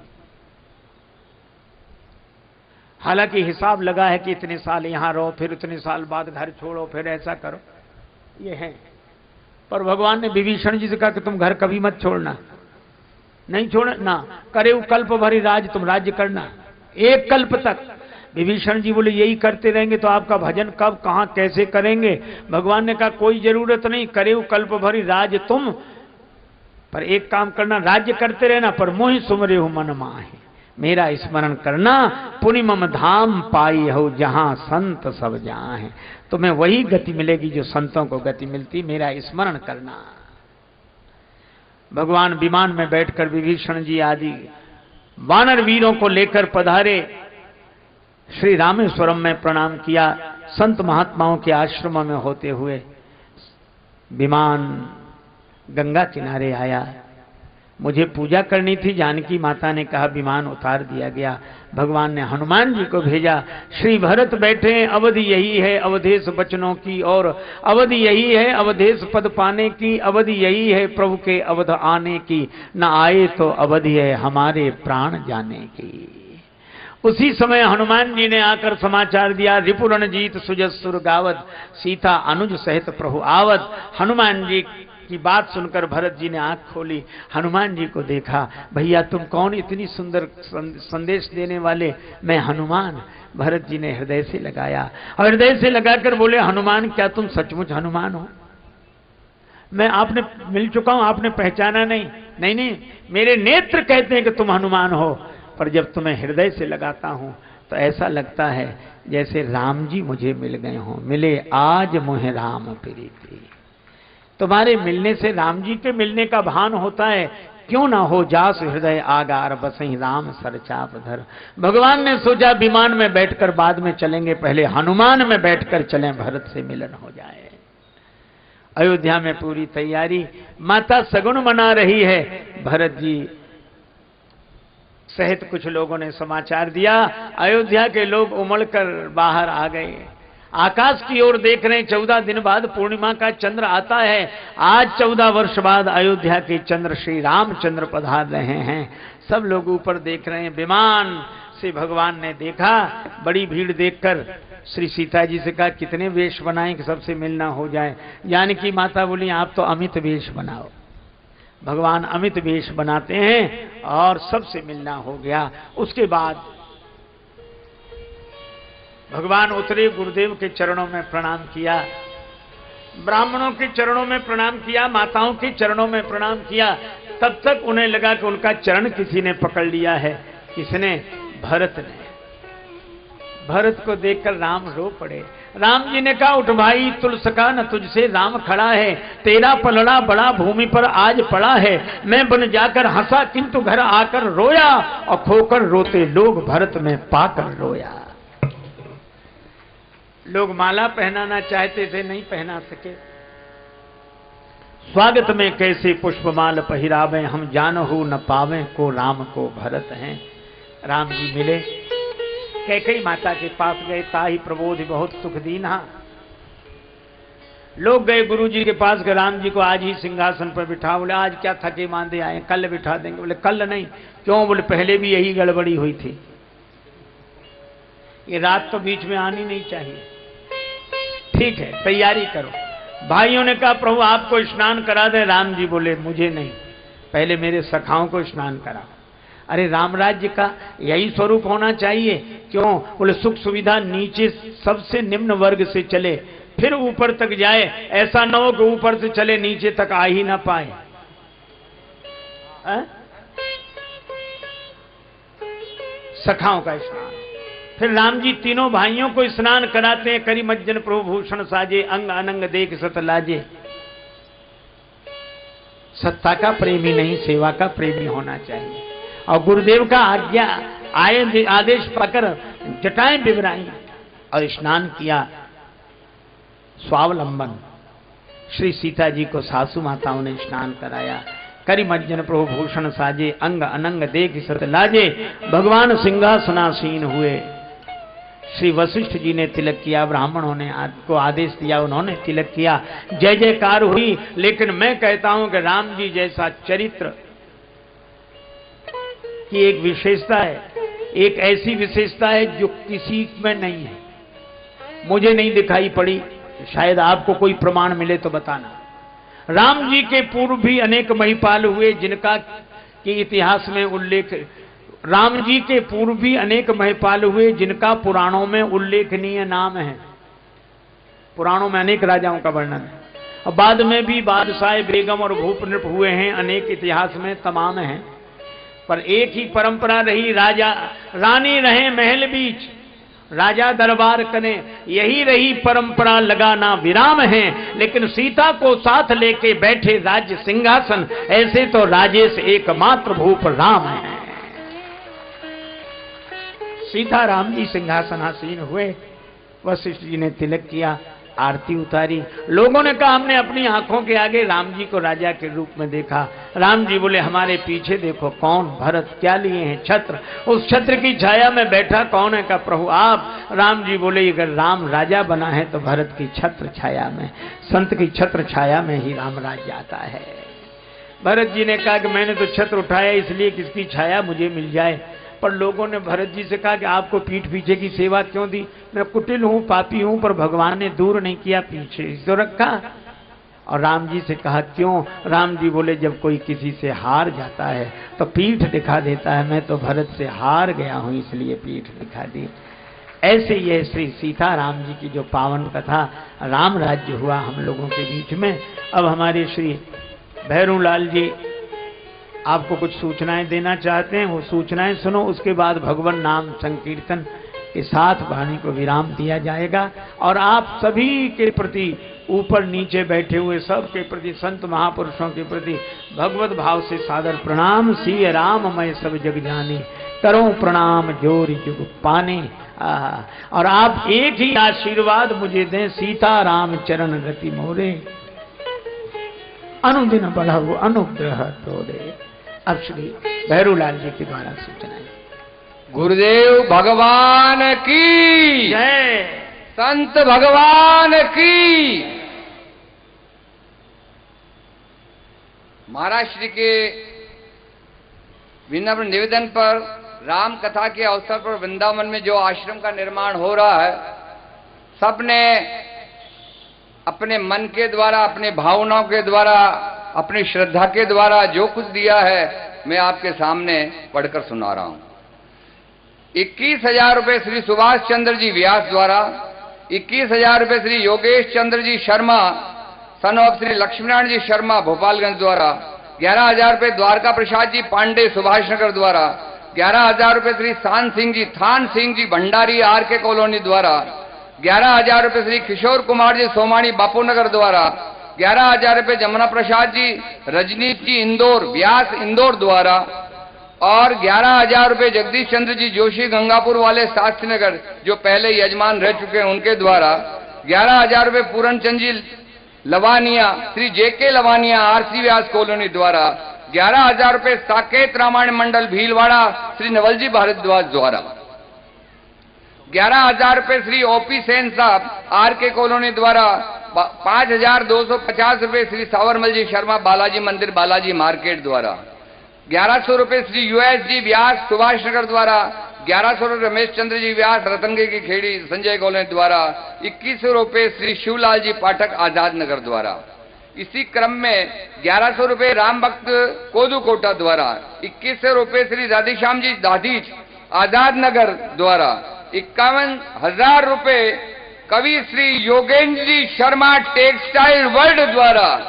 A: हालांकि हिसाब लगा है कि इतने साल यहां रहो, फिर इतने साल बाद घर छोड़ो, फिर ऐसा करो, ये है। पर भगवान ने विभीषण जी से कहा कि तुम घर कभी मत छोड़ना, नहीं छोड़ना, करे कल्प भरी राज, तुम राज्य करना एक कल्प तक। विभीषण जी बोले यही करते रहेंगे तो आपका भजन कब, कहां, कैसे करेंगे? भगवान ने कहा कोई जरूरत नहीं, करे कल्प भरी राज तुम, पर एक काम करना, राज्य करते रहना, पर मोहि सुमरे हो मन माहे, मेरा स्मरण करना। पुनि मम धाम पाई हो जहां संत सब जहां है। तुम्हें वही गति मिलेगी जो संतों को गति मिलती, मेरा स्मरण करना। भगवान विमान में बैठकर विभीषण जी आदि वानर वीरों को लेकर पधारे। श्री रामेश्वरम में प्रणाम किया। संत महात्माओं के आश्रम में होते हुए विमान गंगा किनारे आया। मुझे पूजा करनी थी, जानकी माता ने कहा, विमान उतार दिया गया। भगवान ने हनुमान जी को भेजा। श्री भरत बैठे, अवधि यही है अवधेश बचनों की, और अवधि यही है अवधेश पद पाने की, अवधि यही है प्रभु के अवध आने की, न आए तो अवधि है हमारे प्राण जाने की। उसी समय हनुमान जी ने आकर समाचार दिया, रिपुरण जीत सुजसुर गावत, सीता अनुज सहित प्रभु आवत। हनुमान जी की बात सुनकर भरत जी ने आंख खोली, हनुमान जी को देखा। भैया तुम कौन, इतनी सुंदर संदेश देने वाले? मैं हनुमान। भरत जी ने हृदय से लगाया, और हृदय से लगाकर बोले, हनुमान क्या तुम सचमुच हनुमान हो? मैं आपने मिल चुका हूं, आपने पहचाना नहीं? नहीं नहीं, मेरे नेत्र कहते हैं कि तुम हनुमान हो, पर जब तुम्हें हृदय से लगाता हूं तो ऐसा लगता है जैसे राम जी मुझे मिल गए हों। मिले आज मोहे राम प्रीति। तुम्हारे मिलने से राम जी के मिलने का भान होता है। क्यों ना हो जास हृदय आगार बसहि राम सरचाप धर। भगवान ने सोचा विमान में बैठकर बाद में चलेंगे, पहले हनुमान में बैठकर चलें, भरत से मिलन हो जाए। अयोध्या में पूरी तैयारी, माता सगुन मना रही है। भरत जी सहित कुछ लोगों ने समाचार दिया। अयोध्या के लोग उमड़कर बाहर आ गए, आकाश की ओर देख रहे हैं। 14 दिन बाद पूर्णिमा का चंद्र आता है। आज 14 वर्ष बाद अयोध्या के चंद्र श्री रामचंद्र पधार रहे हैं। सब लोग ऊपर देख रहे हैं। विमान से भगवान ने देखा, बड़ी भीड़ देखकर श्री सीता जी से कहा कितने वेश बनाएं कि सबसे मिलना हो जाए। जानकी माता बोली आप तो अमित वेश बनाओ। भगवान अमित वेश बनाते हैं और सबसे मिलना हो गया। उसके बाद भगवान उतरे, गुरुदेव के चरणों में प्रणाम किया, ब्राह्मणों के चरणों में प्रणाम किया, माताओं के चरणों में प्रणाम किया। तब तक उन्हें लगा कि उनका चरण किसी ने पकड़ लिया है। किसने? भरत ने। भरत को देखकर राम रो पड़े। राम जी ने कहा उठ भाई, तुलसका न तुझसे राम खड़ा है, तेरा पलड़ा बड़ा भूमि पर आज पड़ा है। मैं बन जाकर हंसा किंतु घर आकर रोया, और खोकर रोते लोग भरत में पाकर रोया। लोग माला पहनाना चाहते थे, नहीं पहना सके। स्वागत में कैसे पुष्पमाल पहिरावे, हम जानहु न पावे को राम को भरत हैं। राम जी मिले, कैकेयी माता के पास गए, ताहि प्रबोधि बहुत सुख दीना। लोग गए गुरु जी के पास कि राम जी को आज ही सिंहासन पर बिठा। बोले आज क्या थके मांदे आए, कल बिठा देंगे। बोले कल नहीं। क्यों? बोले पहले भी यही गड़बड़ी हुई थी, ये रात तो बीच में आनी नहीं चाहिए। ठीक है, तैयारी करो। भाइयों ने कहा प्रभु आपको स्नान करा दे। राम जी बोले मुझे नहीं, पहले मेरे सखाओं को स्नान कराओ। अरे राम राज्य का यही स्वरूप होना चाहिए। क्यों? बोले सुख सुविधा नीचे सबसे निम्न वर्ग से चले, फिर ऊपर तक जाए। ऐसा न हो कि ऊपर से चले नीचे तक आ ही ना पाए। सखाओं का स्नान। फिर राम जी तीनों भाइयों को स्नान कराते हैं। करी मज्जन प्रभु भूषण साजे, अंग अनंग देख सत लाजे। सत्ता का प्रेमी नहीं, सेवा का प्रेमी होना चाहिए। और गुरुदेव का आज्ञा आदेश पाकर जटाएं बिबराई और स्नान किया। स्वावलंबन श्री सीता जी को सासू माताओं ने स्नान कराया। करी मज्जन प्रभु भूषण साजे, अंग अनंग देख सत लाजे। भगवान सिंहासनासीन हुए। श्री वशिष्ठ जी ने तिलक किया, ब्राह्मणों ने को आदेश दिया, उन्होंने तिलक किया, जय जयकार हुई। लेकिन मैं कहता हूं कि राम जी जैसा चरित्र की एक विशेषता है, एक ऐसी विशेषता है जो किसी में नहीं है, मुझे नहीं दिखाई पड़ी। शायद आपको कोई प्रमाण मिले तो बताना। राम जी के पूर्व भी अनेक महिपाल हुए जिनका कि इतिहास में उल्लेख, राम जी के पूर्व भी अनेक महिपाल हुए जिनका पुराणों में उल्लेखनीय नाम है। पुराणों में अनेक राजाओं का वर्णन है। और बाद में भी बादशाह, बेगम और भूप नृप हुए हैं, अनेक इतिहास में तमाम हैं। पर एक ही परंपरा रही, राजा रानी रहे महल बीच, राजा दरबार करें, यही रही परंपरा, लगाना विराम है। लेकिन सीता को साथ लेके बैठे राज्य सिंहासन, ऐसे तो राजेश एकमात्र भूप राम है। सीता राम जी सिंहासनासीन हुए। वशिष्ठ जी ने तिलक किया, आरती उतारी। लोगों ने कहा हमने अपनी आंखों के आगे राम जी को राजा के रूप में देखा। राम जी बोले हमारे पीछे देखो, कौन? भरत। क्या लिए हैं? छत्र। उस छत्र की छाया में बैठा कौन है? का प्रभु आप। राम जी बोले अगर राम राजा बना है तो भरत की छत्र छाया में, संत की छत्र छाया में ही राम राज्य आता है। भरत जी ने कहा कि मैंने तो छत्र उठाया इसलिए किसकी छाया मुझे मिल जाए। पर लोगों ने भरत जी से कहा कि आपको पीठ पीछे की सेवा क्यों दी? मैं कुटिल हूं, पापी हूं, पर भगवान ने दूर नहीं किया, पीछे तो रखा। और राम जी से कहा क्यों? राम जी बोले जब कोई किसी से हार जाता है तो पीठ दिखा देता है, मैं तो भरत से हार गया हूं इसलिए पीठ दिखा दी। ऐसे ये श्री सीता राम जी की जो पावन कथा, राम राज्य हुआ हम लोगों के बीच में। अब हमारे श्री भैरूलाल जी आपको कुछ सूचनाएं देना चाहते हैं, वो सूचनाएं सुनो। उसके बाद भगवान नाम संकीर्तन के साथ वाणी को विराम दिया जाएगा। और आप सभी के प्रति, ऊपर नीचे बैठे हुए सब के प्रति, संत महापुरुषों के प्रति भगवत भाव से सादर प्रणाम। सिय राम मैं सब जग जानी, करो प्रणाम जोर जुग पाने। और आप एक ही आशीर्वाद मुझे दें, सीता राम चरण रति मोरे, अनुदिन बढ़ाओ अनुग्रह तोरे। अब श्री भैरूलाल जी के द्वारा सूचनाएं।
B: गुरुदेव भगवान की
A: जय,
B: संत भगवान की। महाराज श्री के विनम्र निवेदन पर राम कथा के अवसर पर वृंदावन में जो आश्रम का निर्माण हो रहा है, सबने अपने मन के द्वारा, अपने भावनाओं के द्वारा, अपनी श्रद्धा के द्वारा जो कुछ दिया है मैं आपके सामने पढ़कर सुना रहा हूं। 21,000 रुपए श्री सुभाष चंद्र जी व्यास द्वारा, 21,000 रुपए श्री योगेश चंद्र जी शर्मा सन ऑफ श्री लक्ष्मीनारायण जी शर्मा भोपालगंज द्वारा, 11,000 रुपए द्वारका प्रसाद जी पांडे सुभाष नगर द्वारा, 11,000 रुपए श्री थान सिंह जी भंडारी आर के कॉलोनी द्वारा, 11,000 रुपए श्री किशोर कुमार जी सोमानी बापू नगर द्वारा, 11,000 रुपए जमुना प्रसाद जी रजनीश जी इंदौर व्यास इंदौर द्वारा, और 11,000 रुपये जगदीश चंद्र जी जोशी गंगापुर वाले शास्त्री नगर जो पहले यजमान रह चुके हैं उनके द्वारा 11,000 रुपये पूरन चंद जी लवानिया श्री जेके लवानिया आरसी व्यास कॉलोनी द्वारा 11,000 रुपये साकेत रामायण मंडल भीलवाड़ा श्री नवलजी भारद्वाज द्वारा 11,000 रुपये श्री ओपी सेन साहब आर के कॉलोनी द्वारा 5,250 रुपये श्री सावरमल जी शर्मा बालाजी मंदिर बालाजी मार्केट द्वारा 1,100 रुपये श्री यूएस जी व्यास सुभाष नगर द्वारा 1,100 रुपये रमेश चंद्र जी व्यास रतनगे की खेड़ी संजय कॉलोनी द्वारा 2,100 रुपये श्री शिवलाल जी पाठक आजाद नगर द्वारा। इसी क्रम में 1,100 रुपये राम भक्त कोदुकोटा द्वारा 2,100 रुपये श्री राधेश्याम जी दाधीच आजाद नगर द्वारा 51,000 रुपये कवि श्री योगेंद्र जी शर्मा टेक्सटाइल वर्ल्ड द्वारा।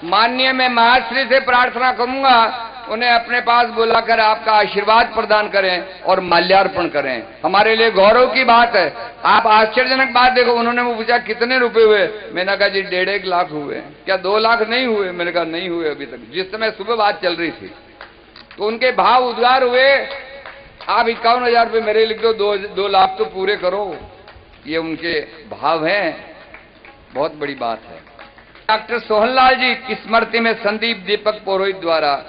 B: माननीय मैं महाश्री से प्रार्थना करूंगा उन्हें अपने पास बुलाकर आपका आशीर्वाद प्रदान करें और माल्यार्पण करें। हमारे लिए गौरव की बात है। आप आश्चर्यजनक बात देखो, उन्होंने मुझे पूछा कितने रुपए हुए, मैंने कहा जी 1.5 लाख हुए। क्या 2 लाख नहीं हुए? मैंने कहा नहीं हुए अभी तक। जिस समय सुबह बात चल रही थी तो उनके भाव उद्गार हुए, आप 51,000 रुपये मेरे लिख दो, 2 लाख तो पूरे करो। ये उनके भाव हैं, बहुत बड़ी बात है। डॉक्टर सोहनलाल जी की स्मृति में संदीप दीपक पुरोहित द्वारा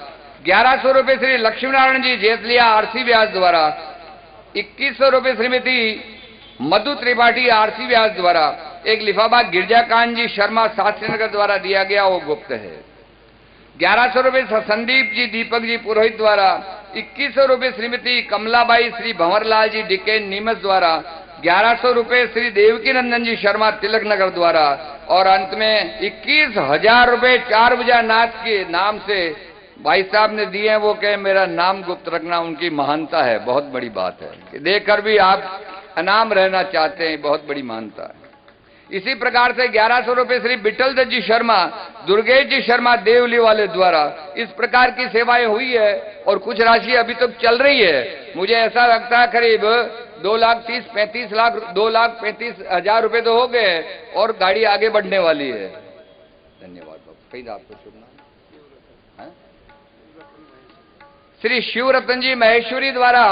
B: 1,100 रुपये श्री लक्ष्मीनारायण जी जेतलिया आरसी व्यास द्वारा 2,100 रुपये श्रीमती मधु त्रिपाठी आरसी व्यास द्वारा एक लिफाफा गिरजाकांत जी शर्मा शास्त्रीनगर द्वारा दिया गया, वो गुप्त है। 1,100 रुपये संदीप जी दीपक जी पुरोहित द्वारा 2,100 रुपये श्रीमती कमलाबाई श्री भंवरलाल जी डिकेन नीमच द्वारा 1,100 रुपये श्री देवकी नंदन जी शर्मा तिलक नगर द्वारा और अंत में 21,000 रुपये 4 बजा नाथ के नाम से भाई साहब ने दिए हैं। वो कहे मेरा नाम गुप्त रखना उनकी महानता है, बहुत बड़ी बात है कि देखकर भी आप अनाम रहना चाहते हैं, बहुत बड़ी महानता है। इसी प्रकार से 1,100 रुपये श्री बिट्टल दत्त जी शर्मा दुर्गेश जी शर्मा देवली वाले द्वारा इस प्रकार की सेवाएं हुई है और कुछ राशि अभी तक चल रही है। मुझे ऐसा लगता है करीब 2,35,000 रुपये तो हो गए और गाड़ी आगे बढ़ने वाली है। धन्यवाद बाबू। कहीं आपको शुभ नाम श्री शिवरतन जी महेश्वरी द्वारा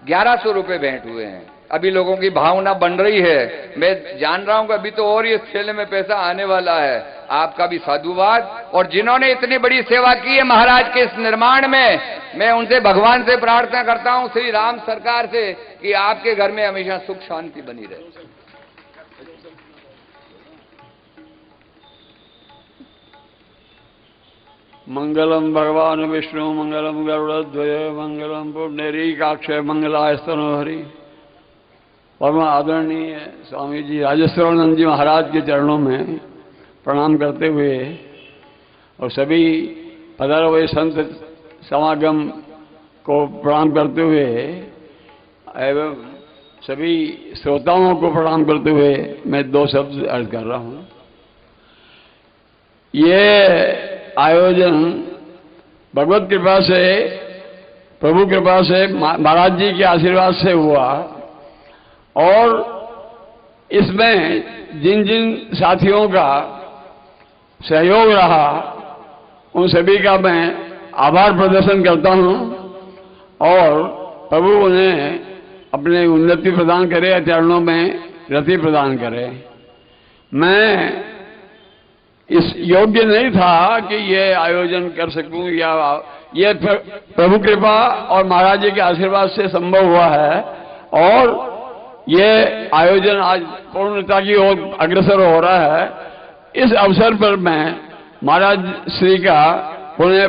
B: 1,100 रुपये भेंट हुए हैं। अभी लोगों की भावना बन रही है, मैं जान रहा हूं कि अभी तो और ये थैले में पैसा आने वाला है। आपका भी साधुवाद। और जिन्होंने इतनी बड़ी सेवा की है महाराज के इस निर्माण में, मैं उनसे भगवान से प्रार्थना करता हूं, श्री राम सरकार से, कि आपके घर में हमेशा सुख शांति बनी रहे।
C: मंगलम भगवान विष्णु मंगलम गरुड़ध्वज मंगलम पुण्डरीकाक्ष मंगलास्तनो हरि। परम आदरणीय स्वामी जी राजेश्वरानंद जी महाराज के चरणों में प्रणाम करते हुए और सभी पधारे हुए संत समागम को प्रणाम करते हुए एवं सभी श्रोताओं को प्रणाम करते हुए मैं 2 शब्द अर्ज कर रहा हूं। ये आयोजन भगवत कृपा से, प्रभु कृपा से, महाराज जी के आशीर्वाद से हुआ और इसमें जिन जिन साथियों का सहयोग रहा उन सभी का मैं आभार प्रदर्शन करता हूं और प्रभु उन्हें अपने उन्नति प्रदान करे, चरणों में रति प्रदान करे। मैं इस योग्य नहीं था कि ये आयोजन कर सकूं, या ये प्रभु कृपा और महाराज जी के आशीर्वाद से संभव हुआ है और ये आयोजन आज पूर्णता की ओर अग्रसर हो रहा है। इस अवसर पर मैं महाराज श्री का पुनः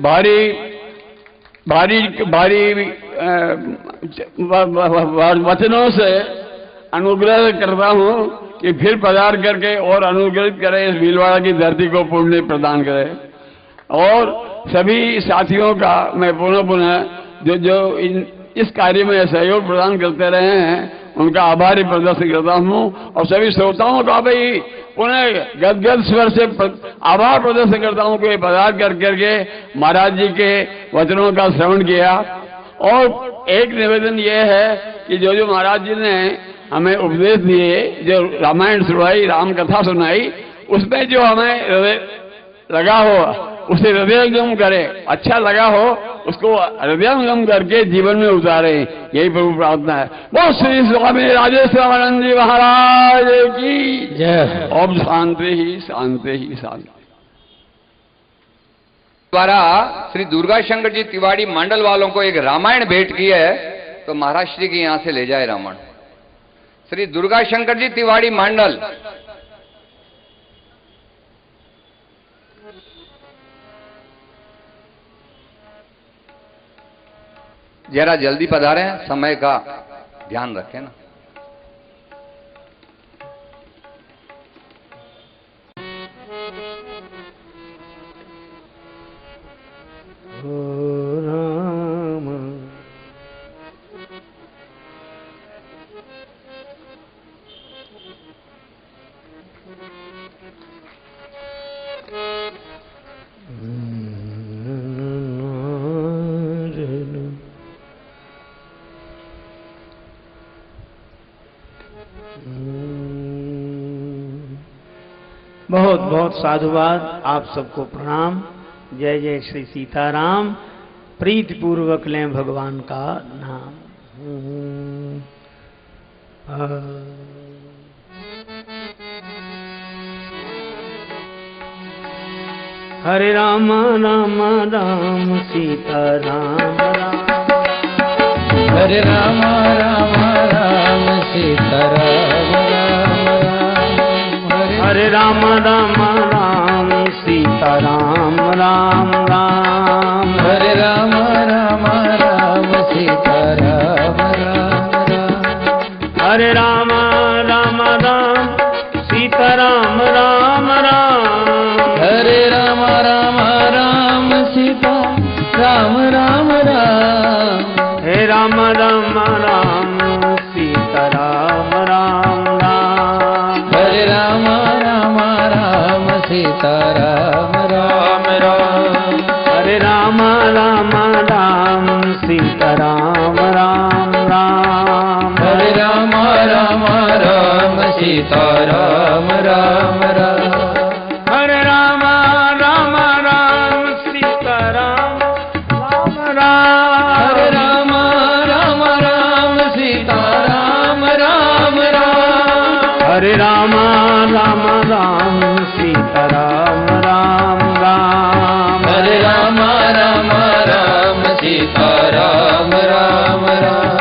C: भारी वचनों से अनुग्रह करता हूं कि फिर पधार करके और अनुग्रहित करे, इस भीलवाड़ा की धरती को पुण्य प्रदान करे। और सभी साथियों का मैं पुनः जो इस कार्य में सहयोग प्रदान करते रहे हैं उनका आभारी प्रदर्शन करता हूं और सभी श्रोताओं का भी पुनः गदगद स्वर से आभार प्रदर्शन करता हूं कि पधार करके महाराज जी के वचनों का श्रवण किया। और एक निवेदन यह है कि जो महाराज जी ने हमें उपदेश दिए, जो रामायण सुनाई, राम कथा सुनाई, उसमें जो हमें लगा हो उसे हृदयंगम करे, अच्छा लगा हो उसको हृदयंगम करके जीवन में उतारे, यही प्रभु प्रार्थना है। वो श्री स्वामी राजेश्वरानंद जी महाराज की जय। ओम शांति ही शांति ही शांति।
B: द्वारा श्री दुर्गा शंकर जी तिवारी मंडल वालों को एक रामायण भेंट की है, तो महाराज श्री की यहां से ले जाए रामायण। श्री दुर्गा शंकर जी तिवारी मंडल। जरा जल्दी पधारे, समय का ध्यान रखें ना।
A: बहुत बहुत साधुवाद, आप सबको प्रणाम। जय जय श्री सीताराम। प्रीति पूर्वक लें भगवान का नाम। हरे राम राम राम सीताराम राम।
D: हरे राम राम राम सीताराम राम राम।
A: हरे राम राम राम सीताराम राम राम।
D: हरे राम राम राम सीताराम राम राम।
A: हरे राम राम राम सीताराम राम राम।
D: हरे राम राम राम सीता राम राम राम।
A: हे राम राम राम सीताराम राम राम।
D: हरे राम राम राम सीताराम राम राम।
A: हरे राम राम राम सीताराम राम राम।
D: हरे राम राम राम सीताराम राम राम।
A: हरे राम राम राम सीताराम राम राम।
D: हरे राम राम राम सीताराम राम राम।
A: हरे राम राम राम सीताराम राम राम।
D: हरे राम राम राम सीताराम राम राम।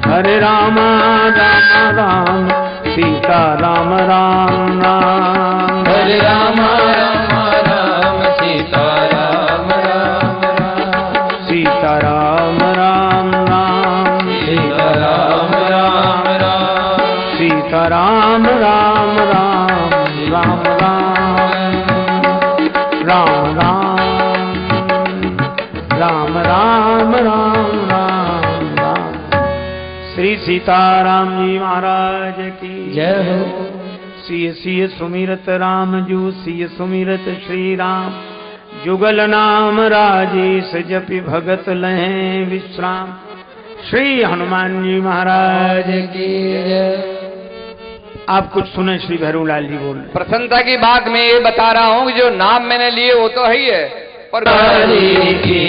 A: हरे राम राम राम सीताराम राम राम।
D: हरे राम राम राम सीताराम राम राम।
A: सीताराम राम राम।
D: सीताराम राम राम।
A: सीताराम राम राम राम राम राम राम राम राम राम राम। श्री सीताराम जी महाराज की
D: जय हो।
A: सिय सिय सुमिरत राम जू सिय सुमिरत श्री राम। जुगल नाम राजेश जपि भगत लहें विश्राम। श्री हनुमान जी महाराज की
D: जय।
A: आप कुछ सुने श्री भैरूलाल जी बोल।
B: प्रसन्नता की बात मैं ये बता रहा हूँ कि जो नाम मैंने लिए वो तो है ही है, पर
D: की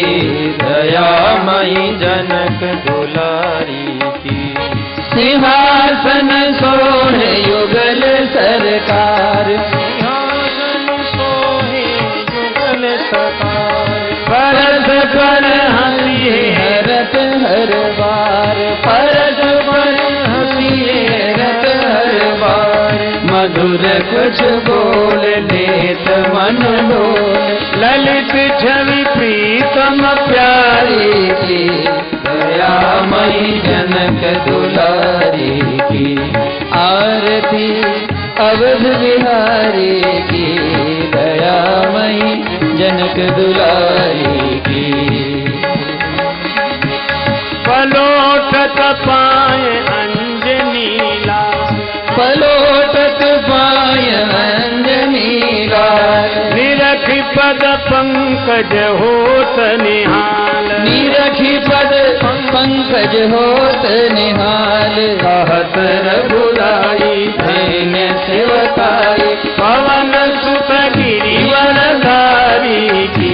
D: दयामयी जनक दुलारी की। सिंहासन सोहे युगल सरकार। सिंहासन सोहे युगल सरकार। परस पर हंसिए हरत हर बार। परस पर हंसिए हरत हर बार। मधुर कुछ बोल लेत मन डोल। ललित छवि प्रीतम प्यारी की। दयामयी जनक दुलारी की। आरती अवध बिहारी की। दयामयी जनक दुलारी की।
A: पलोटत पाए अंजनी लाल।
D: पलोटत पाय अंजनी लाल।
A: निरखि पद पंकज होत निहाल।
D: निरखि पद पंकज होत निहाल। कहत रघुराई धन्य सेवकाई।
A: पवन सुत गिरिवर धारी की।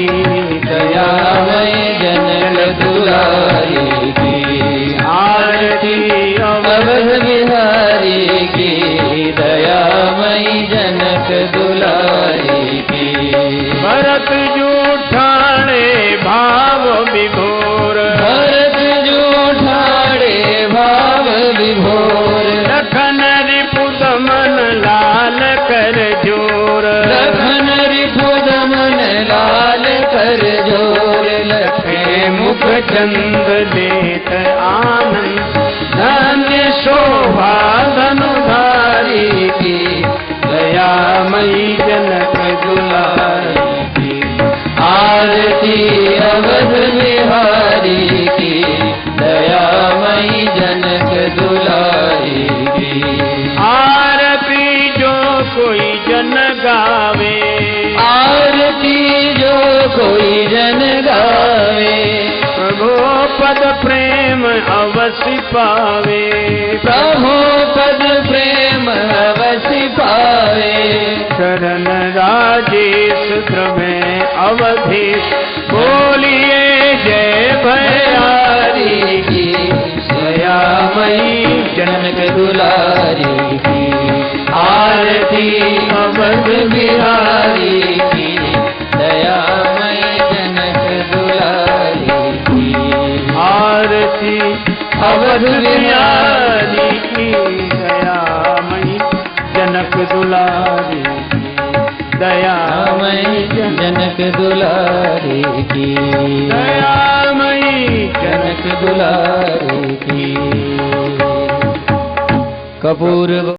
A: मुख चंद लेत आनंद, धन्य शोभा धनुधारी की, दयामयी जनक दुलारी की।
D: आरती अवध बिहारी की, दयामयी जनक दुलारी की।
A: आरती जो कोई जन गावे,
D: आरती जो कोई जन गावे,
A: प्रभु पद प्रेम अवश्य पावे,
D: प्रभु पद प्रेम अवश्य पावे।
A: शरण राजेश में अवधेश, बोलिए जय भयारी की,
D: दयामयी जनक दुलारी की। आरती अवध बिहारी की, दयामयी जनक दुलारी की।
A: आरती अवध बिहारी की, दयामयी जनक दुलारी की, दयामयी
D: जनक दुलारी की,
A: दयामयी
D: जनक दुलारी की। कपूर